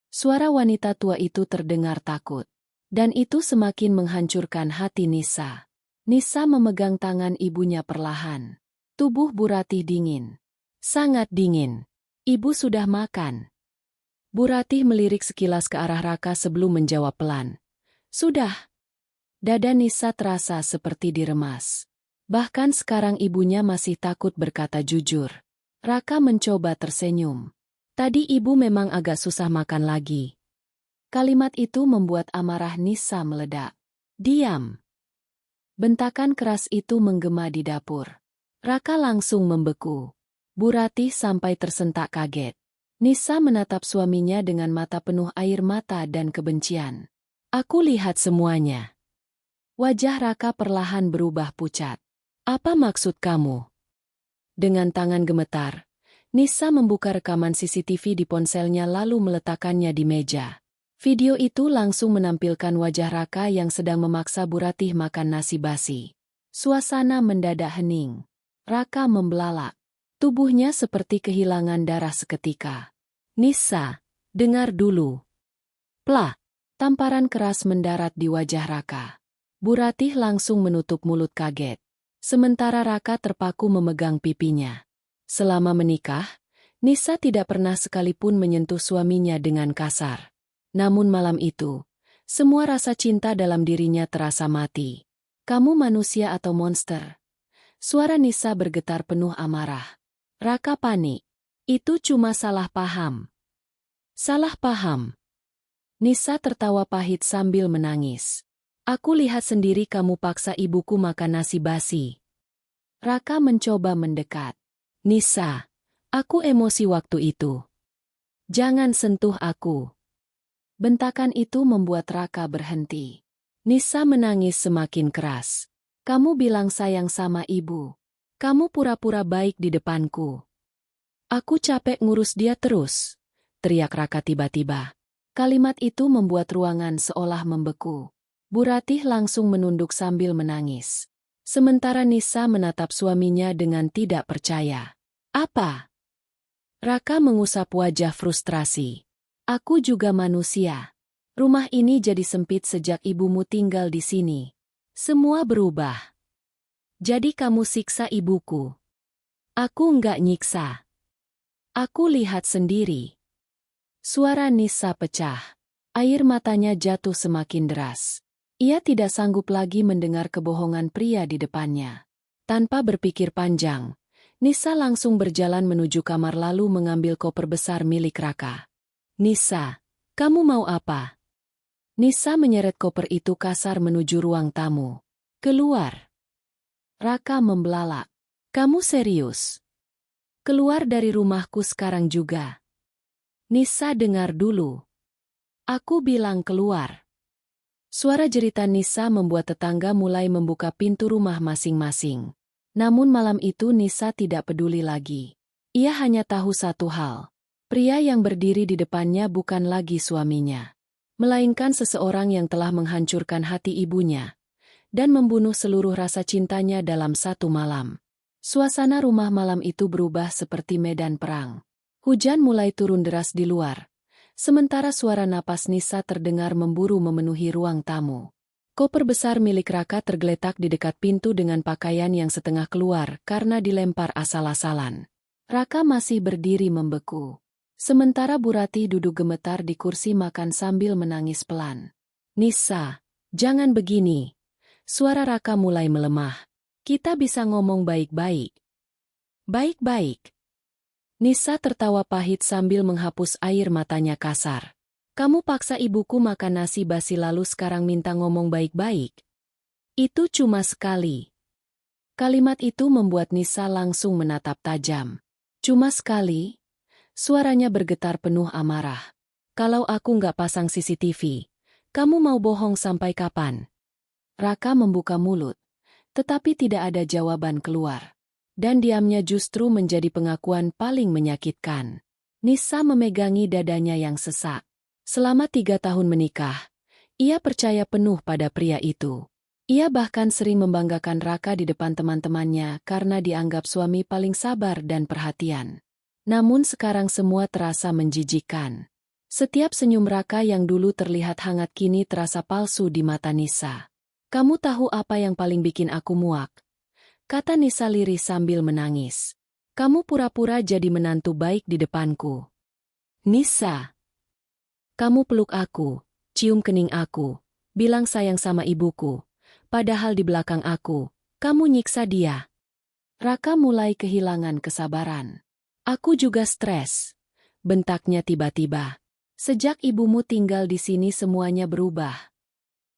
Suara wanita tua itu terdengar takut. Dan itu semakin menghancurkan hati Nisa. Nisa memegang tangan ibunya perlahan. Tubuh Bu Ratih dingin. Sangat dingin. "Ibu sudah makan?" Bu Ratih melirik sekilas ke arah Raka sebelum menjawab pelan. "Sudah." Dada Nisa terasa seperti diremas. Bahkan sekarang ibunya masih takut berkata jujur. Raka mencoba tersenyum. "Tadi ibu memang agak susah makan lagi." Kalimat itu membuat amarah Nisa meledak. "Diam!" Bentakan keras itu menggema di dapur. Raka langsung membeku. Bu Ratih sampai tersentak kaget. Nisa menatap suaminya dengan mata penuh air mata dan kebencian. "Aku lihat semuanya." Wajah Raka perlahan berubah pucat. "Apa maksud kamu?" Dengan tangan gemetar, Nisa membuka rekaman CCTV di ponselnya lalu meletakkannya di meja. Video itu langsung menampilkan wajah Raka yang sedang memaksa Bu Ratih makan nasi basi. Suasana mendadak hening. Raka membelalak. Tubuhnya seperti kehilangan darah seketika. "Nisa, dengar dulu." Plak! Tamparan keras mendarat di wajah Raka. Bu Ratih langsung menutup mulut kaget. Sementara Raka terpaku memegang pipinya. Selama menikah, Nisa tidak pernah sekalipun menyentuh suaminya dengan kasar. Namun malam itu, semua rasa cinta dalam dirinya terasa mati. "Kamu manusia atau monster?" Suara Nisa bergetar penuh amarah. Raka panik. "Itu cuma salah paham." "Salah paham?" Nisa tertawa pahit sambil menangis. "Aku lihat sendiri kamu paksa ibuku makan nasi basi." Raka mencoba mendekat. "Nisa, aku emosi waktu itu. Jangan sentuh aku." Bentakan itu membuat Raka berhenti. Nisa menangis semakin keras. "Kamu bilang sayang sama ibu. Kamu pura-pura baik di depanku. Aku capek ngurus dia terus. teriak Raka tiba-tiba. Kalimat itu membuat ruangan seolah membeku. Bu Ratih langsung menunduk sambil menangis. Sementara Nisa menatap suaminya dengan tidak percaya. Apa? Raka mengusap wajah frustrasi. Aku juga manusia. Rumah ini jadi sempit sejak ibumu tinggal di sini. Semua berubah. Jadi kamu siksa ibuku. Aku nggak nyiksa. Aku lihat sendiri. Suara Nisa pecah. Air matanya jatuh semakin deras. Ia tidak sanggup lagi mendengar kebohongan pria di depannya. Tanpa berpikir panjang, Nisa langsung berjalan menuju kamar lalu mengambil koper besar milik Raka. Nisa, kamu mau apa? Nisa menyeret koper itu kasar menuju ruang tamu. Keluar. Raka membelalak. Kamu serius? Keluar dari rumahku sekarang juga. Nisa dengar dulu. Aku bilang keluar. Suara jeritan Nisa membuat tetangga mulai membuka pintu rumah masing-masing. Namun malam itu Nisa tidak peduli lagi. Ia hanya tahu satu hal. Pria yang berdiri di depannya bukan lagi suaminya, melainkan seseorang yang telah menghancurkan hati ibunya dan membunuh seluruh rasa cintanya dalam satu malam. Suasana rumah malam itu berubah seperti medan perang. Hujan mulai turun deras di luar. Sementara suara napas Nisa terdengar memburu memenuhi ruang tamu. Koper besar milik Raka tergeletak di dekat pintu dengan pakaian yang setengah keluar karena dilempar asal-asalan. Raka masih berdiri membeku. Sementara Bu Ratih duduk gemetar di kursi makan sambil menangis pelan. Nisa, jangan begini. Suara Raka mulai melemah. Kita bisa ngomong baik-baik. Baik-baik. Nisa tertawa pahit sambil menghapus air matanya kasar. Kamu paksa ibuku makan nasi basi lalu sekarang minta ngomong baik-baik. Itu cuma sekali. Kalimat itu membuat Nisa langsung menatap tajam. Cuma sekali? Suaranya bergetar penuh amarah. Kalau aku nggak pasang CCTV, kamu mau bohong sampai kapan? Raka membuka mulut, tetapi tidak ada jawaban keluar. Dan diamnya justru menjadi pengakuan paling menyakitkan. Nisa memegangi dadanya yang sesak. Selama 3 tahun menikah, ia percaya penuh pada pria itu. Ia bahkan sering membanggakan Raka di depan teman-temannya karena dianggap suami paling sabar dan perhatian. Namun sekarang semua terasa menjijikkan. Setiap senyum Raka yang dulu terlihat hangat kini terasa palsu di mata Nisa. Kamu tahu apa yang paling bikin aku muak? Kata Nisa lirih sambil menangis. Kamu pura-pura jadi menantu baik di depanku. Nisa. Kamu peluk aku, cium kening aku, bilang sayang sama ibuku. Padahal di belakang aku, kamu nyiksa dia. Raka mulai kehilangan kesabaran. Aku juga stres. Bentaknya tiba-tiba. Sejak ibumu tinggal di sini semuanya berubah.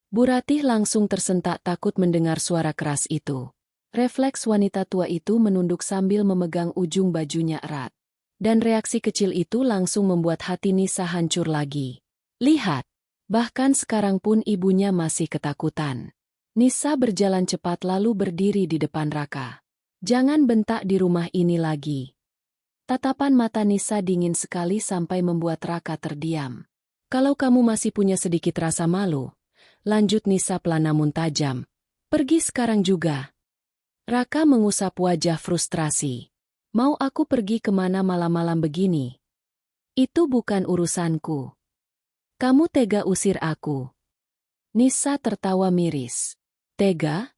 Bu Ratih langsung tersentak takut mendengar suara keras itu. Refleks wanita tua itu menunduk sambil memegang ujung bajunya erat. Dan reaksi kecil itu langsung membuat hati Nisa hancur lagi. Lihat, bahkan sekarang pun ibunya masih ketakutan. Nisa berjalan cepat lalu berdiri di depan Raka. Jangan bentak di rumah ini lagi. Tatapan mata Nisa dingin sekali sampai membuat Raka terdiam. Kalau kamu masih punya sedikit rasa malu, lanjut Nisa pelan namun tajam. Pergi sekarang juga. Raka mengusap wajah frustrasi. Mau aku pergi kemana malam-malam begini? Itu bukan urusanku. Kamu tega usir aku. Nisa tertawa miris. Tega?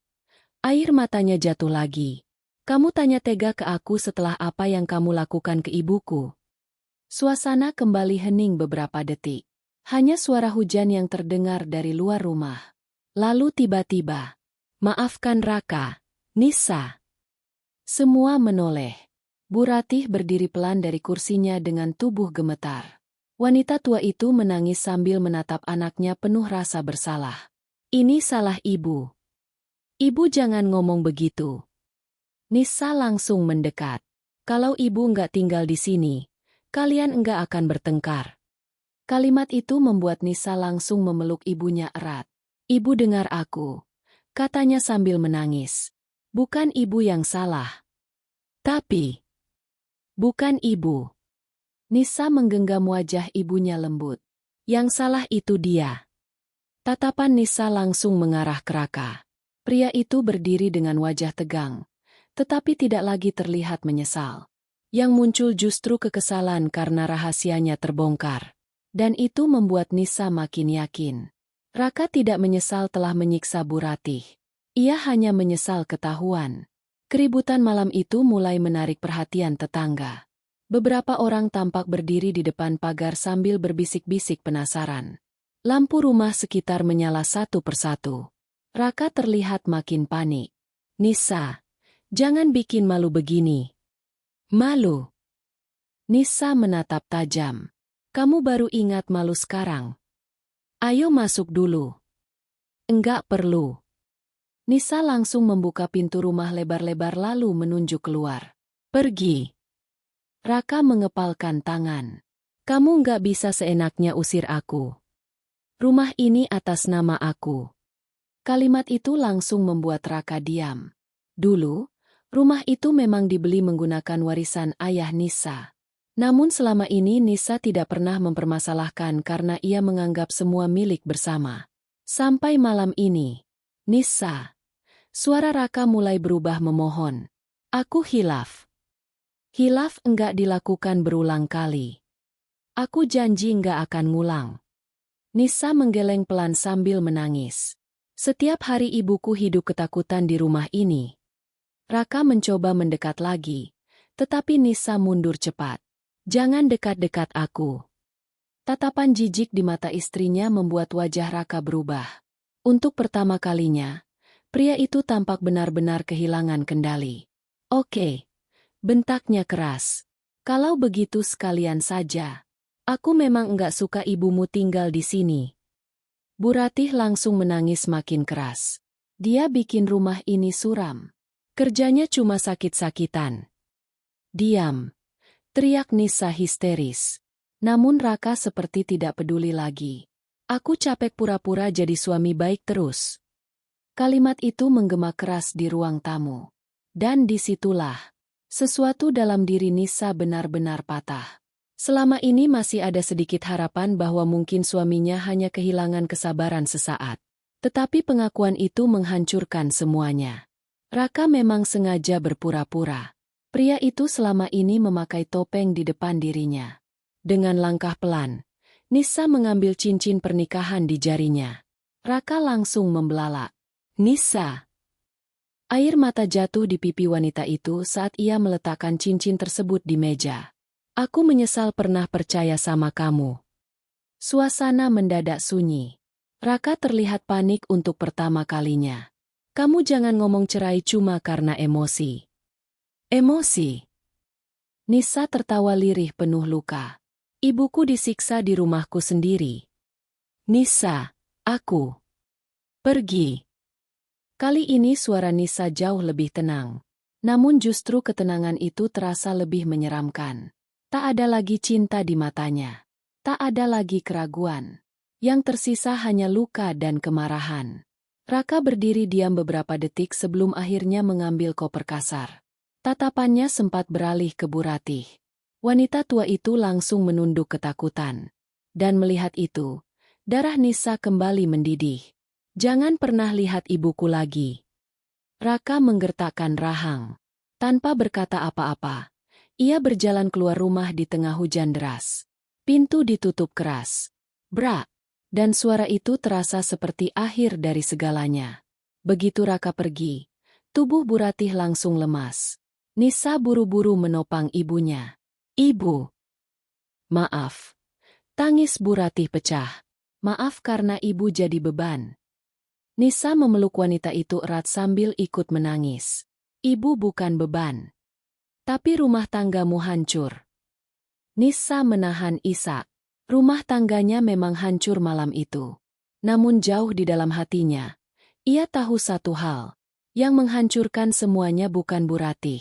Air matanya jatuh lagi. Kamu tanya tega ke aku setelah apa yang kamu lakukan ke ibuku. Suasana kembali hening beberapa detik. Hanya suara hujan yang terdengar dari luar rumah. Lalu tiba-tiba. Maafkan Raka. Nisa. Semua menoleh. Bu Ratih berdiri pelan dari kursinya dengan tubuh gemetar. Wanita tua itu menangis sambil menatap anaknya penuh rasa bersalah. Ini salah ibu. Ibu jangan ngomong begitu. Nisa langsung mendekat. Kalau ibu nggak tinggal di sini, kalian nggak akan bertengkar. Kalimat itu membuat Nisa langsung memeluk ibunya erat. Ibu dengar aku, katanya sambil menangis. Bukan ibu yang salah. Tapi, bukan ibu. Nisa menggenggam wajah ibunya lembut. Yang salah itu dia. Tatapan Nisa langsung mengarah ke Raka. Pria itu berdiri dengan wajah tegang, tetapi tidak lagi terlihat menyesal. Yang muncul justru kekesalan karena rahasianya terbongkar. Dan itu membuat Nisa makin yakin. Raka tidak menyesal telah menyiksa Bu Ratih. Ia hanya menyesal ketahuan. Keributan malam itu mulai menarik perhatian tetangga. Beberapa orang tampak berdiri di depan pagar sambil berbisik-bisik penasaran. Lampu rumah sekitar menyala satu persatu. Raka terlihat makin panik. Nisa, jangan bikin malu begini. Malu. Nisa menatap tajam. Kamu baru ingat malu sekarang. Ayo masuk dulu. Enggak perlu. Nisa langsung membuka pintu rumah lebar-lebar lalu menunjuk keluar. Pergi. Raka mengepalkan tangan. Kamu enggak bisa seenaknya usir aku. Rumah ini atas nama aku. Kalimat itu langsung membuat Raka diam. Dulu, rumah itu memang dibeli menggunakan warisan ayah Nisa. Namun selama ini Nisa tidak pernah mempermasalahkan karena ia menganggap semua milik bersama. Sampai malam ini. Nisa. Suara Raka mulai berubah memohon. Aku hilaf. Hilaf enggak dilakukan berulang kali. Aku janji enggak akan ngulang. Nisa menggeleng pelan sambil menangis. Setiap hari ibuku hidup ketakutan di rumah ini. Raka mencoba mendekat lagi, tetapi Nisa mundur cepat. Jangan dekat-dekat aku. Tatapan jijik di mata istrinya membuat wajah Raka berubah. Untuk pertama kalinya, pria itu tampak benar-benar kehilangan kendali. Oke, bentaknya keras. Kalau begitu sekalian saja. Aku memang enggak suka ibumu tinggal di sini. Bu Ratih langsung menangis makin keras. Dia bikin rumah ini suram. Kerjanya cuma sakit-sakitan. Diam. Teriak Nisa histeris. Namun Raka seperti tidak peduli lagi. Aku capek pura-pura jadi suami baik terus. Kalimat itu menggema keras di ruang tamu. Dan disitulah, sesuatu dalam diri Nisa benar-benar patah. Selama ini masih ada sedikit harapan bahwa mungkin suaminya hanya kehilangan kesabaran sesaat. Tetapi pengakuan itu menghancurkan semuanya. Raka memang sengaja berpura-pura. Pria itu selama ini memakai topeng di depan dirinya. Dengan langkah pelan, Nisa mengambil cincin pernikahan di jarinya. Raka langsung membelalak. Nisa! Air mata jatuh di pipi wanita itu saat ia meletakkan cincin tersebut di meja. Aku menyesal pernah percaya sama kamu. Suasana mendadak sunyi. Raka terlihat panik untuk pertama kalinya. Kamu jangan ngomong cerai cuma karena emosi. Emosi. Nisa tertawa lirih penuh luka. Ibuku disiksa di rumahku sendiri. Nisa, aku. Pergi. Kali ini suara Nisa jauh lebih tenang. Namun justru ketenangan itu terasa lebih menyeramkan. Tak ada lagi cinta di matanya. Tak ada lagi keraguan. Yang tersisa hanya luka dan kemarahan. Raka berdiri diam beberapa detik sebelum akhirnya mengambil koper kasar. Tatapannya sempat beralih ke Bu Ratih. Wanita tua itu langsung menunduk ketakutan. Dan melihat itu, darah Nisa kembali mendidih. Jangan pernah lihat ibuku lagi. Raka menggertakkan rahang. Tanpa berkata apa-apa, ia berjalan keluar rumah di tengah hujan deras. Pintu ditutup keras. Brak! Dan suara itu terasa seperti akhir dari segalanya. Begitu Raka pergi, tubuh Bu Ratih langsung lemas. Nisa buru-buru menopang ibunya. Ibu. Maaf. Tangis Bu Ratih pecah. Maaf karena ibu jadi beban. Nisa memeluk wanita itu erat sambil ikut menangis. Ibu bukan beban. Tapi rumah tanggamu hancur. Nisa menahan isak. Rumah tangganya memang hancur malam itu. Namun jauh di dalam hatinya, ia tahu satu hal. Yang menghancurkan semuanya bukan Bu Ratih.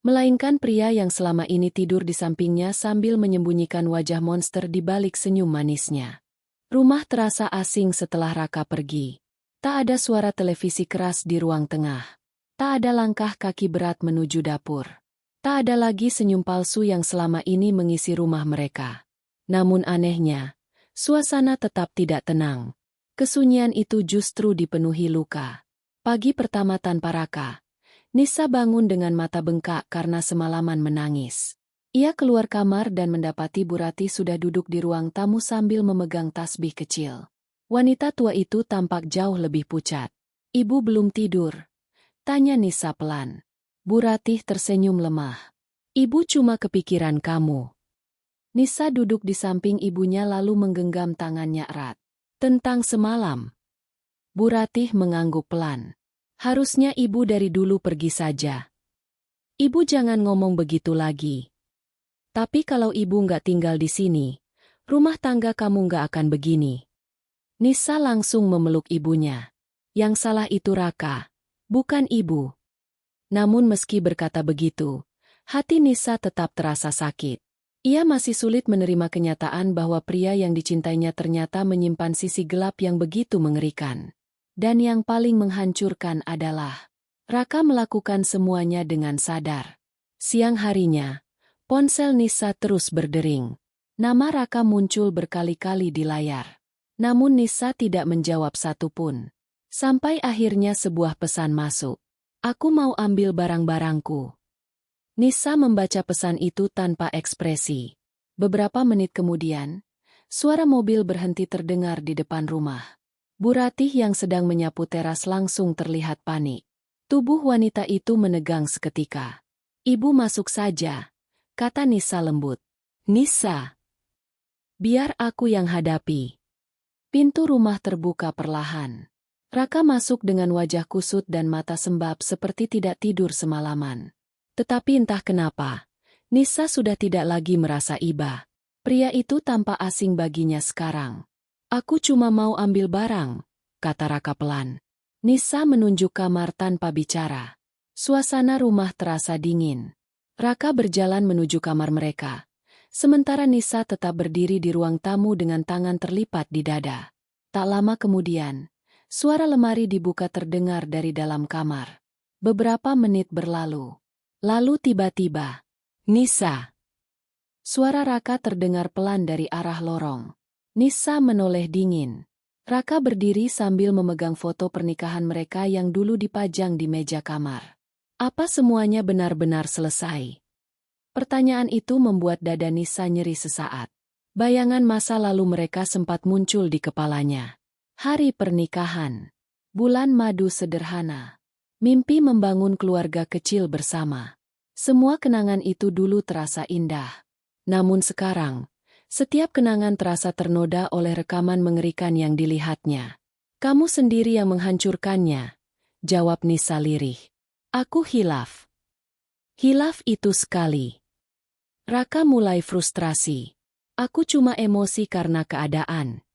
Melainkan pria yang selama ini tidur di sampingnya sambil menyembunyikan wajah monster di balik senyum manisnya. Rumah terasa asing setelah Raka pergi. Tak ada suara televisi keras di ruang tengah. Tak ada langkah kaki berat menuju dapur. Tak ada lagi senyum palsu yang selama ini mengisi rumah mereka. Namun anehnya, suasana tetap tidak tenang. Kesunyian itu justru dipenuhi luka. Pagi pertama tanpa Raka, Nisa bangun dengan mata bengkak karena semalaman menangis. Ia keluar kamar dan mendapati Bu Ratih sudah duduk di ruang tamu sambil memegang tasbih kecil. Wanita tua itu tampak jauh lebih pucat. "Ibu belum tidur?" tanya Nisa pelan. Bu Ratih tersenyum lemah. "Ibu cuma kepikiran kamu." Nisa duduk di samping ibunya lalu menggenggam tangannya erat. "Tentang semalam." Bu Ratih mengangguk pelan. "Harusnya ibu dari dulu pergi saja. Ibu jangan ngomong begitu lagi. Tapi kalau ibu nggak tinggal di sini, rumah tangga kamu nggak akan begini." Nisa langsung memeluk ibunya. Yang salah itu Raka, bukan ibu. Namun meski berkata begitu, hati Nisa tetap terasa sakit. Ia masih sulit menerima kenyataan bahwa pria yang dicintainya ternyata menyimpan sisi gelap yang begitu mengerikan. Dan yang paling menghancurkan adalah Raka melakukan semuanya dengan sadar. Siang harinya, ponsel Nisa terus berdering. Nama Raka muncul berkali-kali di layar. Namun Nisa tidak menjawab satupun. Sampai akhirnya sebuah pesan masuk. "Aku mau ambil barang-barangku." Nisa membaca pesan itu tanpa ekspresi. Beberapa menit kemudian, suara mobil berhenti terdengar di depan rumah. Bu Ratih yang sedang menyapu teras langsung terlihat panik. Tubuh wanita itu menegang seketika. "Ibu masuk saja," kata Nisa lembut. "Nisa, biar aku yang hadapi." Pintu rumah terbuka perlahan. Raka masuk dengan wajah kusut dan mata sembab seperti tidak tidur semalaman. Tetapi entah kenapa, Nisa sudah tidak lagi merasa iba. Pria itu tampak asing baginya sekarang. "Aku cuma mau ambil barang," kata Raka pelan. Nisa menunjuk kamar tanpa bicara. Suasana rumah terasa dingin. Raka berjalan menuju kamar mereka. Sementara Nisa tetap berdiri di ruang tamu dengan tangan terlipat di dada. Tak lama kemudian, suara lemari dibuka terdengar dari dalam kamar. Beberapa menit berlalu. Lalu tiba-tiba, "Nisa!" Suara Raka terdengar pelan dari arah lorong. Nisa menoleh dingin. Raka berdiri sambil memegang foto pernikahan mereka yang dulu dipajang di meja kamar. Apa semuanya benar-benar selesai? Pertanyaan itu membuat dada Nisa nyeri sesaat. Bayangan masa lalu mereka sempat muncul di kepalanya. Hari pernikahan. Bulan madu sederhana. Mimpi membangun keluarga kecil bersama. Semua kenangan itu dulu terasa indah. Namun sekarang, setiap kenangan terasa ternoda oleh rekaman mengerikan yang dilihatnya. "Kamu sendiri yang menghancurkannya," jawab Nisa lirih. "Aku hilaf." "Hilaf itu sekali." Raka mulai frustrasi. "Aku cuma emosi karena keadaan."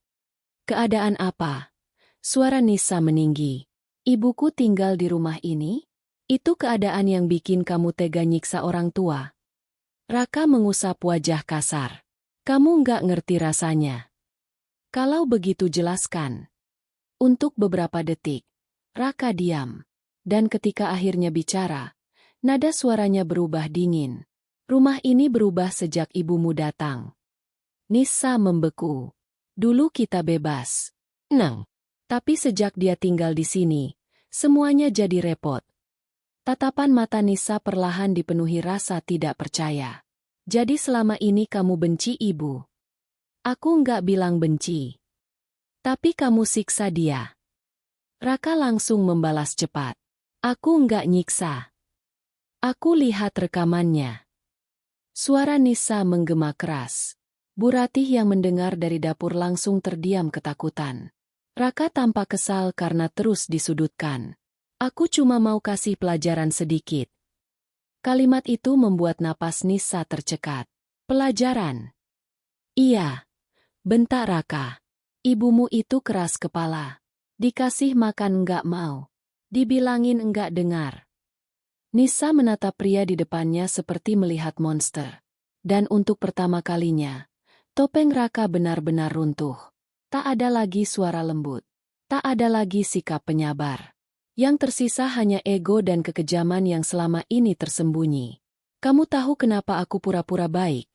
"Keadaan apa?" Suara Nisa meninggi. "Ibuku tinggal di rumah ini? Itu keadaan yang bikin kamu tega nyiksa orang tua?" Raka mengusap wajah kasar. "Kamu nggak ngerti rasanya." "Kalau begitu jelaskan." Untuk beberapa detik, Raka diam. Dan ketika akhirnya bicara, nada suaranya berubah dingin. "Rumah ini berubah sejak ibumu datang." Nisa membeku. "Dulu kita bebas. Nang. Tapi sejak dia tinggal di sini, semuanya jadi repot." Tatapan mata Nisa perlahan dipenuhi rasa tidak percaya. "Jadi selama ini kamu benci ibu?" "Aku nggak bilang benci. Tapi kamu siksa dia." Raka langsung membalas cepat. "Aku nggak nyiksa. Aku lihat rekamannya." Suara Nisa menggema keras. Bu Ratih yang mendengar dari dapur langsung terdiam ketakutan. Raka tampak kesal karena terus disudutkan. "Aku cuma mau kasih pelajaran sedikit." Kalimat itu membuat napas Nisa tercekat. "Pelajaran?" "Iya," bentak Raka. "Ibumu itu keras kepala. Dikasih makan enggak mau. Dibilangin enggak dengar." Nisa menatap pria di depannya seperti melihat monster. Dan untuk pertama kalinya, topeng Raka benar-benar runtuh. Tak ada lagi suara lembut. Tak ada lagi sikap penyabar. Yang tersisa hanya ego dan kekejaman yang selama ini tersembunyi. Kamu tahu kenapa aku pura-pura baik?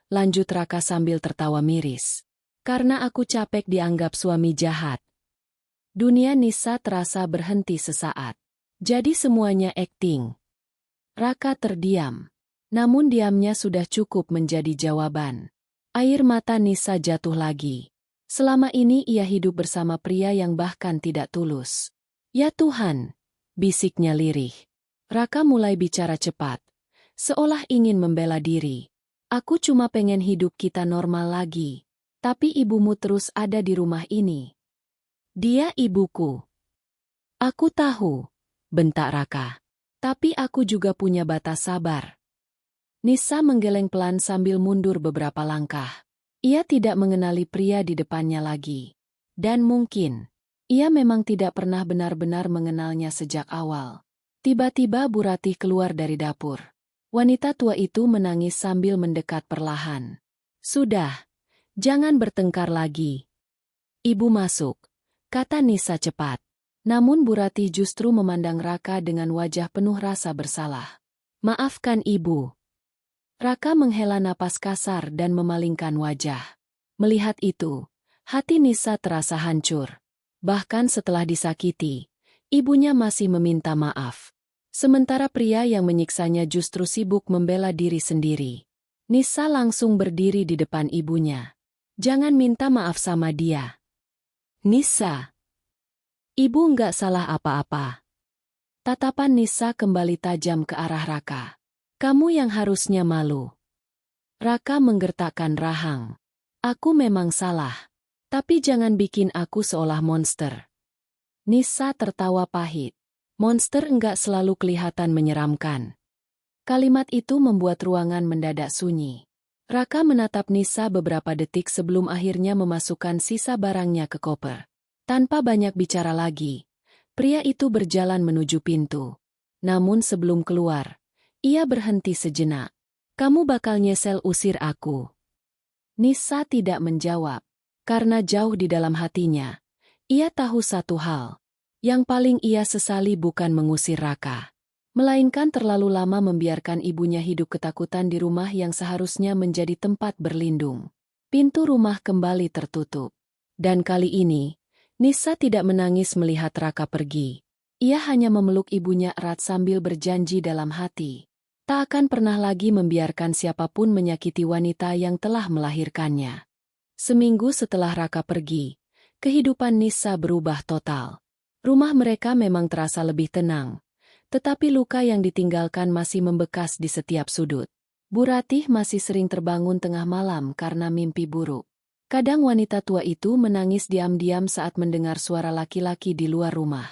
Lanjut Raka sambil tertawa miris. Karena aku capek dianggap suami jahat. Dunia Nisa terasa berhenti sesaat. Jadi semuanya akting. Raka terdiam. Namun diamnya sudah cukup menjadi jawaban. Air mata Nisa jatuh lagi. Selama ini ia hidup bersama pria yang bahkan tidak tulus. Ya Tuhan, bisiknya lirih. Raka mulai bicara cepat. Seolah ingin membela diri. Aku cuma pengen hidup kita normal lagi. Tapi ibumu terus ada di rumah ini. Dia ibuku. Aku tahu, bentak Raka. Tapi aku juga punya batas sabar. Nisa menggeleng pelan sambil mundur beberapa langkah. Ia tidak mengenali pria di depannya lagi. Dan mungkin, ia memang tidak pernah benar-benar mengenalnya sejak awal. Tiba-tiba Bu Ratih keluar dari dapur. Wanita tua itu menangis sambil mendekat perlahan. Sudah, jangan bertengkar lagi. Ibu masuk, kata Nisa cepat. Namun Bu Ratih justru memandang Raka dengan wajah penuh rasa bersalah. Maafkan ibu. Raka menghela napas kasar dan memalingkan wajah. Melihat itu, hati Nisa terasa hancur. Bahkan setelah disakiti, ibunya masih meminta maaf. Sementara pria yang menyiksanya justru sibuk membela diri sendiri. Nisa langsung berdiri di depan ibunya. Jangan minta maaf sama dia. Nisa. Ibu nggak salah apa-apa. Tatapan Nisa kembali tajam ke arah Raka. Kamu yang harusnya malu. Raka menggertakkan rahang. Aku memang salah. Tapi jangan bikin aku seolah monster. Nisa tertawa pahit. Monster enggak selalu kelihatan menyeramkan. Kalimat itu membuat ruangan mendadak sunyi. Raka menatap Nisa beberapa detik sebelum akhirnya memasukkan sisa barangnya ke koper. Tanpa banyak bicara lagi, pria itu berjalan menuju pintu. Namun sebelum keluar, ia berhenti sejenak. Kamu bakal nyesel usir aku. Nisa tidak menjawab. Karena jauh di dalam hatinya, ia tahu satu hal. Yang paling ia sesali bukan mengusir Raka, melainkan terlalu lama membiarkan ibunya hidup ketakutan di rumah yang seharusnya menjadi tempat berlindung. Pintu rumah kembali tertutup. Dan kali ini, Nisa tidak menangis melihat Raka pergi. Ia hanya memeluk ibunya erat sambil berjanji dalam hati. Tak akan pernah lagi membiarkan siapapun menyakiti wanita yang telah melahirkannya. Seminggu setelah Raka pergi, kehidupan Nisa berubah total. Rumah mereka memang terasa lebih tenang, tetapi luka yang ditinggalkan masih membekas di setiap sudut. Bu Ratih masih sering terbangun tengah malam karena mimpi buruk. Kadang wanita tua itu menangis diam-diam saat mendengar suara laki-laki di luar rumah.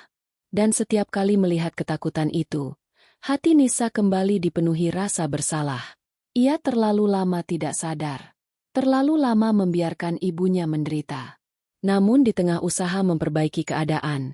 Dan setiap kali melihat ketakutan itu, hati Nisa kembali dipenuhi rasa bersalah. Ia terlalu lama tidak sadar. Terlalu lama membiarkan ibunya menderita. Namun di tengah usaha memperbaiki keadaan,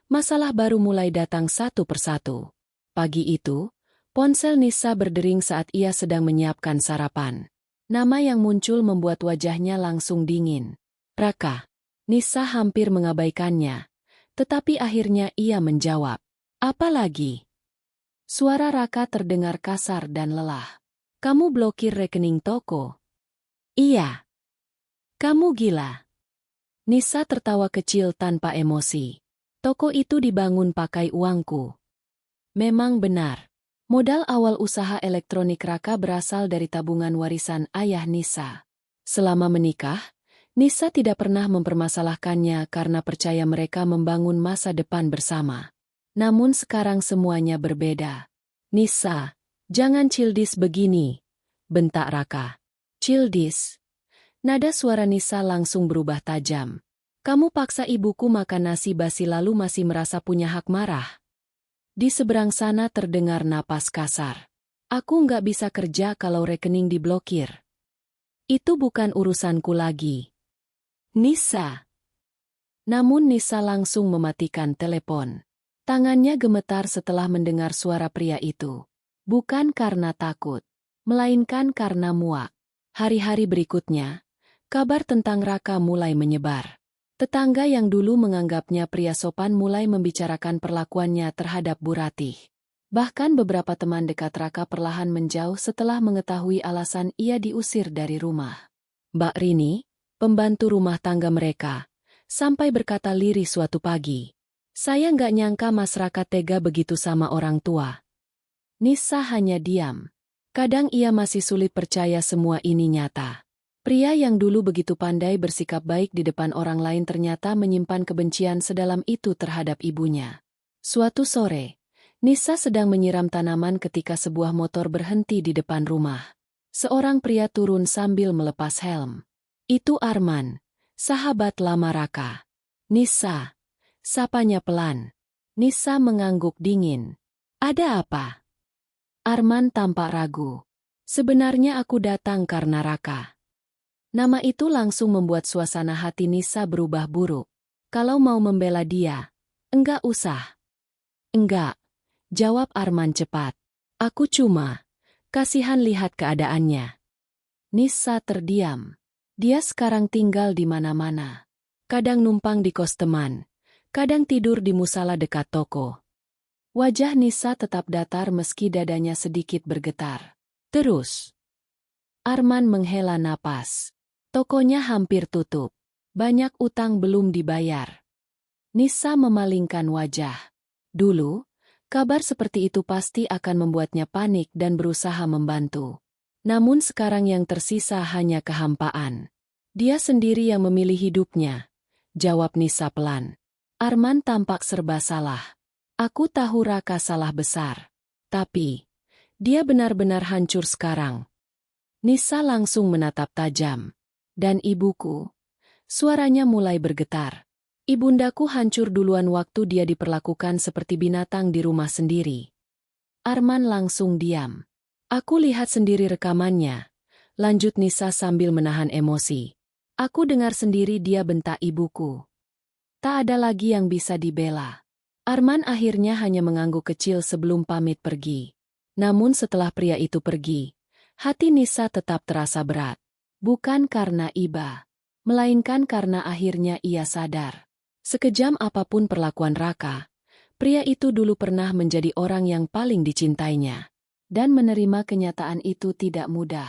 masalah baru mulai datang satu persatu. Pagi itu, ponsel Nisa berdering saat ia sedang menyiapkan sarapan. Nama yang muncul membuat wajahnya langsung dingin. Raka. Nisa hampir mengabaikannya. Tetapi akhirnya ia menjawab. Apa lagi? Suara Raka terdengar kasar dan lelah. Kamu blokir rekening toko. Iya. Kamu gila. Nisa tertawa kecil tanpa emosi. Toko itu dibangun pakai uangku. Memang benar. Modal awal usaha elektronik Raka berasal dari tabungan warisan ayah Nisa. Selama menikah, Nisa tidak pernah mempermasalahkannya karena percaya mereka membangun masa depan bersama. Namun sekarang semuanya berbeda. Nisa, jangan childish begini, bentak Raka. Childish. Nada suara Nisa langsung berubah tajam. Kamu paksa ibuku makan nasi basi lalu masih merasa punya hak marah. Di seberang sana terdengar napas kasar. Aku nggak bisa kerja kalau rekening diblokir. Itu bukan urusanku lagi. Nisa. Namun Nisa langsung mematikan telepon. Tangannya gemetar setelah mendengar suara pria itu. Bukan karena takut, melainkan karena muak. Hari-hari berikutnya, kabar tentang Raka mulai menyebar. Tetangga yang dulu menganggapnya pria sopan mulai membicarakan perlakuannya terhadap Bu Ratih. Bahkan beberapa teman dekat Raka perlahan menjauh setelah mengetahui alasan ia diusir dari rumah. Mbak Rini, pembantu rumah tangga mereka, sampai berkata lirih suatu pagi. Saya nggak nyangka Mas Raka tega begitu sama orang tua. Nisa hanya diam. Kadang ia masih sulit percaya semua ini nyata. Pria yang dulu begitu pandai bersikap baik di depan orang lain ternyata menyimpan kebencian sedalam itu terhadap ibunya. Suatu sore, Nisa sedang menyiram tanaman ketika sebuah motor berhenti di depan rumah. Seorang pria turun sambil melepas helm. Itu Arman, sahabat lama Raka. Nisa, sapanya pelan. Nisa mengangguk dingin. Ada apa? Arman tampak ragu. Sebenarnya aku datang karena Raka. Nama itu langsung membuat suasana hati Nisa berubah buruk. Kalau mau membela dia, enggak usah. Enggak. Jawab Arman cepat. Aku cuma, kasihan lihat keadaannya. Nisa terdiam. Dia sekarang tinggal di mana-mana. Kadang numpang di kos teman, kadang tidur di musala dekat toko. Wajah Nisa tetap datar meski dadanya sedikit bergetar. Terus, Arman menghela napas. Tokonya hampir tutup. Banyak utang belum dibayar. Nisa memalingkan wajah. Dulu, kabar seperti itu pasti akan membuatnya panik dan berusaha membantu. Namun sekarang yang tersisa hanya kehampaan. Dia sendiri yang memilih hidupnya. Jawab Nisa pelan. Arman tampak serba salah. Aku tahu Raka salah besar. Tapi, dia benar-benar hancur sekarang. Nisa langsung menatap tajam. Dan ibuku. Suaranya mulai bergetar. Ibundaku hancur duluan waktu dia diperlakukan seperti binatang di rumah sendiri. Arman langsung diam. Aku lihat sendiri rekamannya. Lanjut Nisa sambil menahan emosi. Aku dengar sendiri dia bentak ibuku. Tak ada lagi yang bisa dibela. Arman akhirnya hanya mengangguk kecil sebelum pamit pergi. Namun setelah pria itu pergi, hati Nisa tetap terasa berat. Bukan karena iba, melainkan karena akhirnya ia sadar. Sekejam apapun perlakuan Raka, pria itu dulu pernah menjadi orang yang paling dicintainya. Dan menerima kenyataan itu tidak mudah.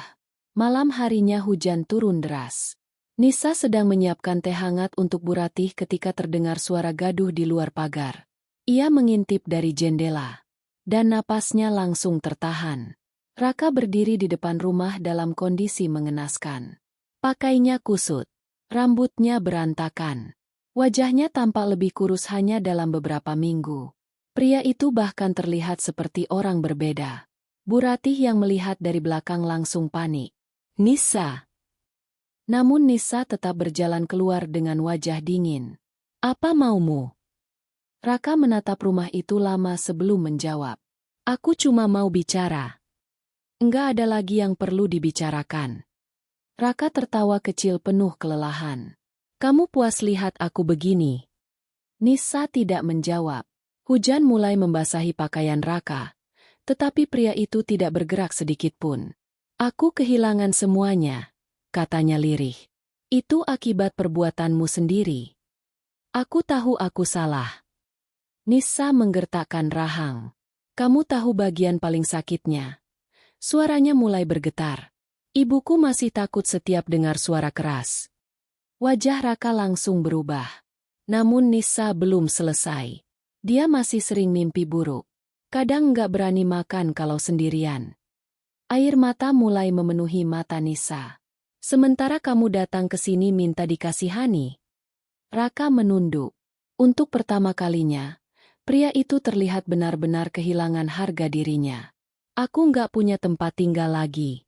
Malam harinya hujan turun deras. Nisa sedang menyiapkan teh hangat untuk Bu Ratih ketika terdengar suara gaduh di luar pagar. Ia mengintip dari jendela. Dan napasnya langsung tertahan. Raka berdiri di depan rumah dalam kondisi mengenaskan. Pakainya kusut. Rambutnya berantakan. Wajahnya tampak lebih kurus hanya dalam beberapa minggu. Pria itu bahkan terlihat seperti orang berbeda. Bu Ratih yang melihat dari belakang langsung panik. Nisa. Namun Nisa tetap berjalan keluar dengan wajah dingin. Apa maumu? Raka menatap rumah itu lama sebelum menjawab. Aku cuma mau bicara. Enggak ada lagi yang perlu dibicarakan. Raka tertawa kecil penuh kelelahan. Kamu puas lihat aku begini? Nisa tidak menjawab. Hujan mulai membasahi pakaian Raka. Tetapi pria itu tidak bergerak sedikitpun. Aku kehilangan semuanya, katanya lirih. Itu akibat perbuatanmu sendiri. Aku tahu aku salah. Nisa menggertakkan rahang. Kamu tahu bagian paling sakitnya. Suaranya mulai bergetar. Ibuku masih takut setiap dengar suara keras. Wajah Raka langsung berubah. Namun Nisa belum selesai. Dia masih sering mimpi buruk. Kadang nggak berani makan kalau sendirian. Air mata mulai memenuhi mata Nisa. Sementara kamu datang ke sini minta dikasihani. Raka menunduk. Untuk pertama kalinya, pria itu terlihat benar-benar kehilangan harga dirinya. Aku nggak punya tempat tinggal lagi.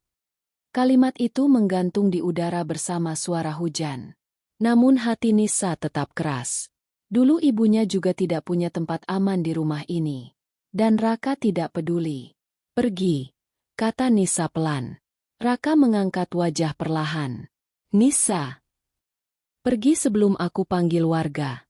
Kalimat itu menggantung di udara bersama suara hujan. Namun hati Nisa tetap keras. Dulu ibunya juga tidak punya tempat aman di rumah ini. Dan Raka tidak peduli. Pergi, kata Nisa pelan. Raka mengangkat wajah perlahan. Nisa, pergi sebelum aku panggil warga.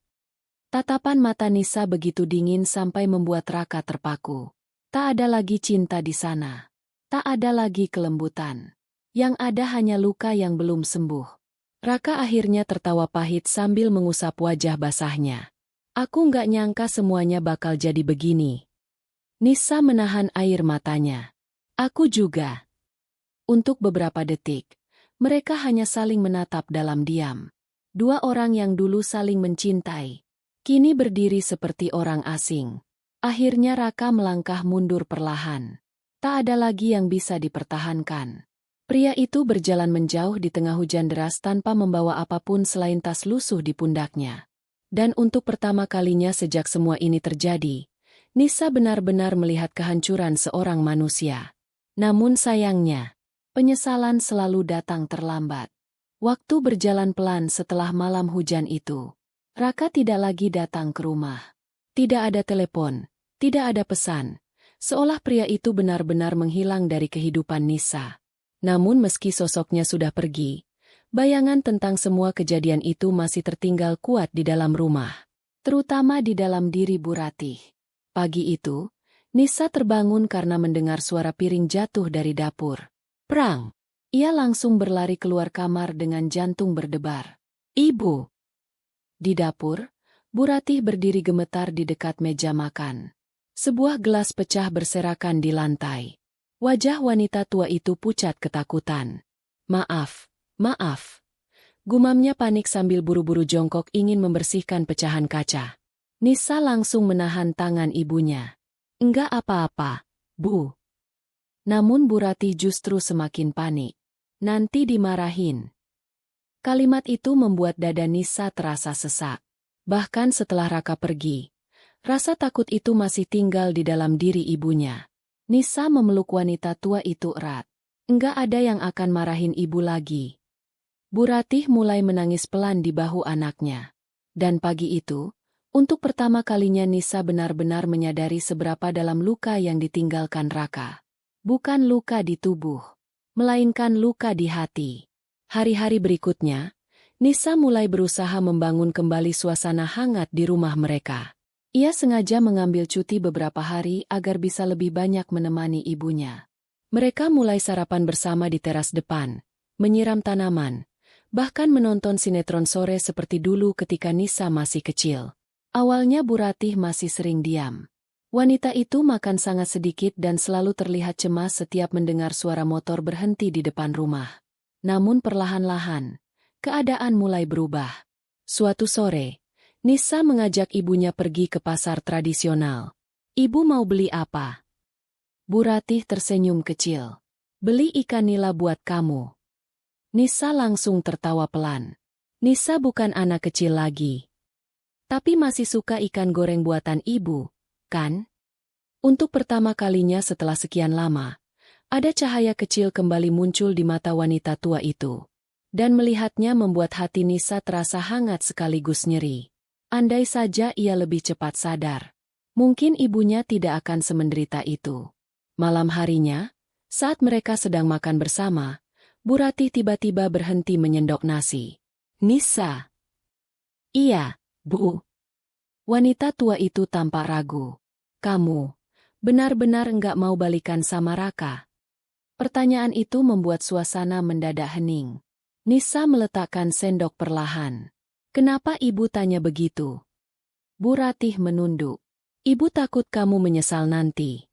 Tatapan mata Nisa begitu dingin sampai membuat Raka terpaku. Tak ada lagi cinta di sana. Tak ada lagi kelembutan. Yang ada hanya luka yang belum sembuh. Raka akhirnya tertawa pahit sambil mengusap wajah basahnya. Aku nggak nyangka semuanya bakal jadi begini. Nisa menahan air matanya. Aku juga. Untuk beberapa detik, mereka hanya saling menatap dalam diam. Dua orang yang dulu saling mencintai, kini berdiri seperti orang asing. Akhirnya Raka melangkah mundur perlahan. Tak ada lagi yang bisa dipertahankan. Pria itu berjalan menjauh di tengah hujan deras tanpa membawa apapun selain tas lusuh di pundaknya. Dan untuk pertama kalinya sejak semua ini terjadi, Nisa benar-benar melihat kehancuran seorang manusia. Namun sayangnya, penyesalan selalu datang terlambat. Waktu berjalan pelan setelah malam hujan itu. Raka tidak lagi datang ke rumah. Tidak ada telepon, tidak ada pesan. Seolah pria itu benar-benar menghilang dari kehidupan Nisa. Namun meski sosoknya sudah pergi, bayangan tentang semua kejadian itu masih tertinggal kuat di dalam rumah. Terutama di dalam diri Bu Ratih. Pagi itu, Nisa terbangun karena mendengar suara piring jatuh dari dapur. Prang! Ia langsung berlari keluar kamar dengan jantung berdebar. Ibu! Di dapur, Bu Ratih berdiri gemetar di dekat meja makan. Sebuah gelas pecah berserakan di lantai. Wajah wanita tua itu pucat ketakutan. Maaf, maaf. Gumamnya panik sambil buru-buru jongkok ingin membersihkan pecahan kaca. Nisa langsung menahan tangan ibunya. Enggak apa-apa, Bu. Namun Bu Ratih justru semakin panik. Nanti dimarahin. Kalimat itu membuat dada Nisa terasa sesak. Bahkan setelah Raka pergi, rasa takut itu masih tinggal di dalam diri ibunya. Nisa memeluk wanita tua itu erat. Enggak ada yang akan marahin ibu lagi. Bu Ratih mulai menangis pelan di bahu anaknya. Dan pagi itu, untuk pertama kalinya Nisa benar-benar menyadari seberapa dalam luka yang ditinggalkan Raka. Bukan luka di tubuh, melainkan luka di hati. Hari-hari berikutnya, Nisa mulai berusaha membangun kembali suasana hangat di rumah mereka. Ia sengaja mengambil cuti beberapa hari agar bisa lebih banyak menemani ibunya. Mereka mulai sarapan bersama di teras depan, menyiram tanaman, bahkan menonton sinetron sore seperti dulu ketika Nisa masih kecil. Awalnya Bu Ratih masih sering diam. Wanita itu makan sangat sedikit dan selalu terlihat cemas setiap mendengar suara motor berhenti di depan rumah. Namun perlahan-lahan, keadaan mulai berubah. Suatu sore, Nisa mengajak ibunya pergi ke pasar tradisional. Ibu mau beli apa? Bu Ratih tersenyum kecil. Beli ikan nila buat kamu. Nisa langsung tertawa pelan. Nisa bukan anak kecil lagi. Tapi masih suka ikan goreng buatan ibu, kan? Untuk pertama kalinya setelah sekian lama, ada cahaya kecil kembali muncul di mata wanita tua itu. Dan melihatnya membuat hati Nisa terasa hangat sekaligus nyeri. Andai saja ia lebih cepat sadar, mungkin ibunya tidak akan semenderita itu. Malam harinya, saat mereka sedang makan bersama, Bu Ratih tiba-tiba berhenti menyendok nasi. Nisa. Iya, Bu. Wanita tua itu tampak ragu. Kamu, benar-benar enggak mau balikan sama Raka? Pertanyaan itu membuat suasana mendadak hening. Nisa meletakkan sendok perlahan. Kenapa ibu tanya begitu? Bu Ratih menunduk. Ibu takut kamu menyesal nanti.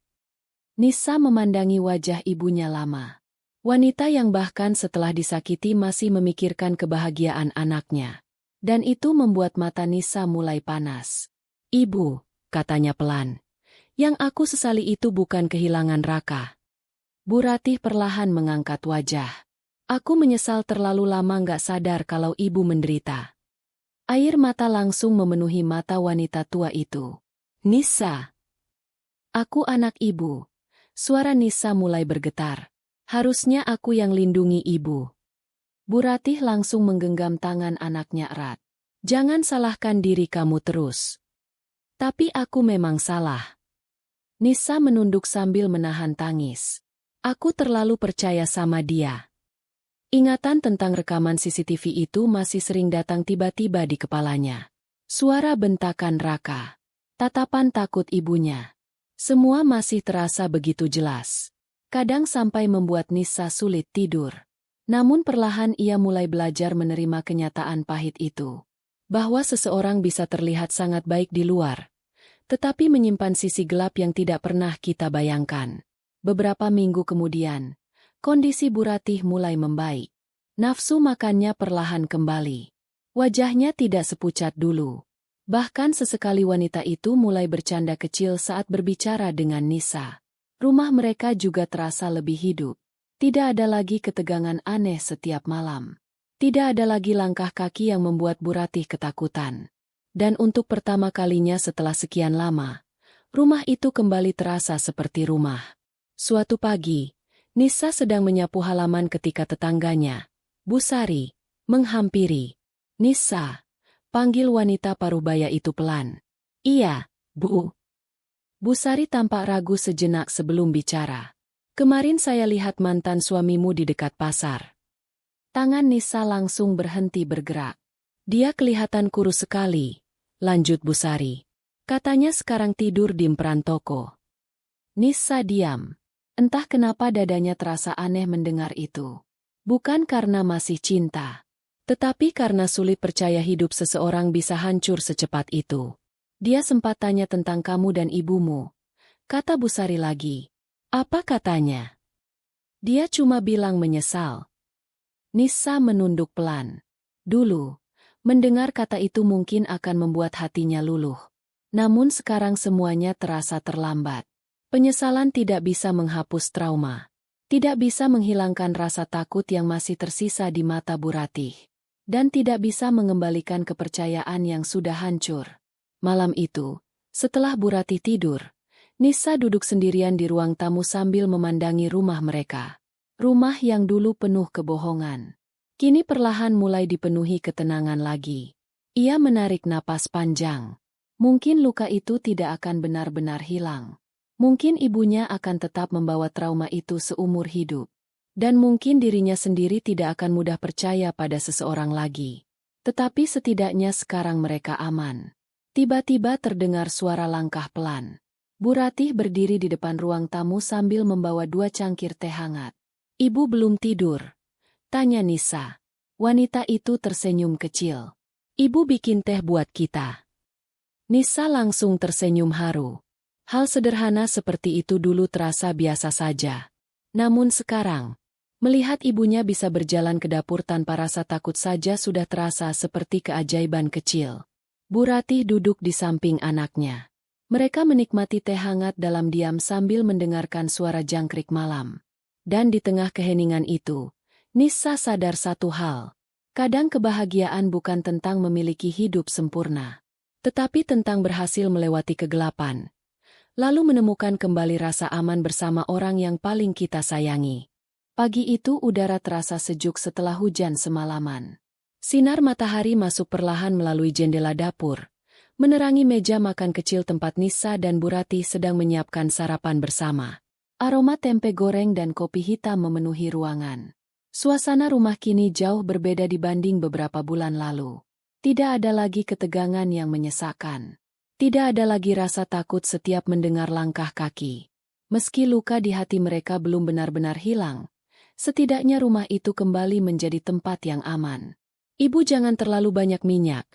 Nisa memandangi wajah ibunya lama. Wanita yang bahkan setelah disakiti masih memikirkan kebahagiaan anaknya. Dan itu membuat mata Nisa mulai panas. Ibu, katanya pelan. Yang aku sesali itu bukan kehilangan Raka. Bu Ratih perlahan mengangkat wajah. Aku menyesal terlalu lama nggak sadar kalau ibu menderita. Air mata langsung memenuhi mata wanita tua itu. Nisa. Aku anak ibu. Suara Nisa mulai bergetar. Harusnya aku yang lindungi ibu. Bu Ratih langsung menggenggam tangan anaknya erat. Jangan salahkan diri kamu terus. Tapi aku memang salah. Nisa menunduk sambil menahan tangis. Aku terlalu percaya sama dia. Ingatan tentang rekaman CCTV itu masih sering datang tiba-tiba di kepalanya. Suara bentakan Raka. Tatapan takut ibunya. Semua masih terasa begitu jelas. Kadang sampai membuat Nisa sulit tidur. Namun perlahan ia mulai belajar menerima kenyataan pahit itu. Bahwa seseorang bisa terlihat sangat baik di luar, tetapi menyimpan sisi gelap yang tidak pernah kita bayangkan. Beberapa minggu kemudian, kondisi Bu Ratih mulai membaik. Nafsu makannya perlahan kembali. Wajahnya tidak sepucat dulu. Bahkan sesekali wanita itu mulai bercanda kecil saat berbicara dengan Nisa. Rumah mereka juga terasa lebih hidup. Tidak ada lagi ketegangan aneh setiap malam. Tidak ada lagi langkah kaki yang membuat Bu Ratih ketakutan. Dan untuk pertama kalinya setelah sekian lama, rumah itu kembali terasa seperti rumah. Suatu pagi, Nisa sedang menyapu halaman ketika tetangganya, Bu Sari, menghampiri. "Nisa," panggil wanita parubaya itu pelan. "Iya, Bu." Bu Sari tampak ragu sejenak sebelum bicara. "Kemarin saya lihat mantan suamimu di dekat pasar." Tangan Nisa langsung berhenti bergerak. "Dia kelihatan kurus sekali," lanjut Bu Sari. "Katanya sekarang tidur di emperan toko." Nisa diam. Entah kenapa dadanya terasa aneh mendengar itu. Bukan karena masih cinta, tetapi karena sulit percaya hidup seseorang bisa hancur secepat itu. "Dia sempat tanya tentang kamu dan ibumu," kata Bu Sari lagi. "Apa katanya?" "Dia cuma bilang menyesal." Nisa menunduk pelan. Dulu, mendengar kata itu mungkin akan membuat hatinya luluh. Namun sekarang semuanya terasa terlambat. Penyesalan tidak bisa menghapus trauma. Tidak bisa menghilangkan rasa takut yang masih tersisa di mata Bu Ratih. Dan tidak bisa mengembalikan kepercayaan yang sudah hancur. Malam itu, setelah Bu Ratih tidur, Nisa duduk sendirian di ruang tamu sambil memandangi rumah mereka. Rumah yang dulu penuh kebohongan, kini perlahan mulai dipenuhi ketenangan lagi. Ia menarik napas panjang. Mungkin luka itu tidak akan benar-benar hilang. Mungkin ibunya akan tetap membawa trauma itu seumur hidup. Dan mungkin dirinya sendiri tidak akan mudah percaya pada seseorang lagi. Tetapi setidaknya sekarang mereka aman. Tiba-tiba terdengar suara langkah pelan. Bu Ratih berdiri di depan ruang tamu sambil membawa 2 cangkir teh hangat. "Ibu belum tidur?" tanya Nisa. Wanita itu tersenyum kecil. "Ibu bikin teh buat kita." Nisa langsung tersenyum haru. Hal sederhana seperti itu dulu terasa biasa saja. Namun sekarang, melihat ibunya bisa berjalan ke dapur tanpa rasa takut saja sudah terasa seperti keajaiban kecil. Bu Ratih duduk di samping anaknya. Mereka menikmati teh hangat dalam diam sambil mendengarkan suara jangkrik malam. Dan di tengah keheningan itu, Nisa sadar satu hal. Kadang kebahagiaan bukan tentang memiliki hidup sempurna, tetapi tentang berhasil melewati kegelapan, lalu menemukan kembali rasa aman bersama orang yang paling kita sayangi. Pagi itu udara terasa sejuk setelah hujan semalaman. Sinar matahari masuk perlahan melalui jendela dapur, menerangi meja makan kecil tempat Nisa dan Bu Ratih sedang menyiapkan sarapan bersama. Aroma tempe goreng dan kopi hitam memenuhi ruangan. Suasana rumah kini jauh berbeda dibanding beberapa bulan lalu. Tidak ada lagi ketegangan yang menyesakkan. Tidak ada lagi rasa takut setiap mendengar langkah kaki. Meski luka di hati mereka belum benar-benar hilang, setidaknya rumah itu kembali menjadi tempat yang aman. "Ibu jangan terlalu banyak minyak,"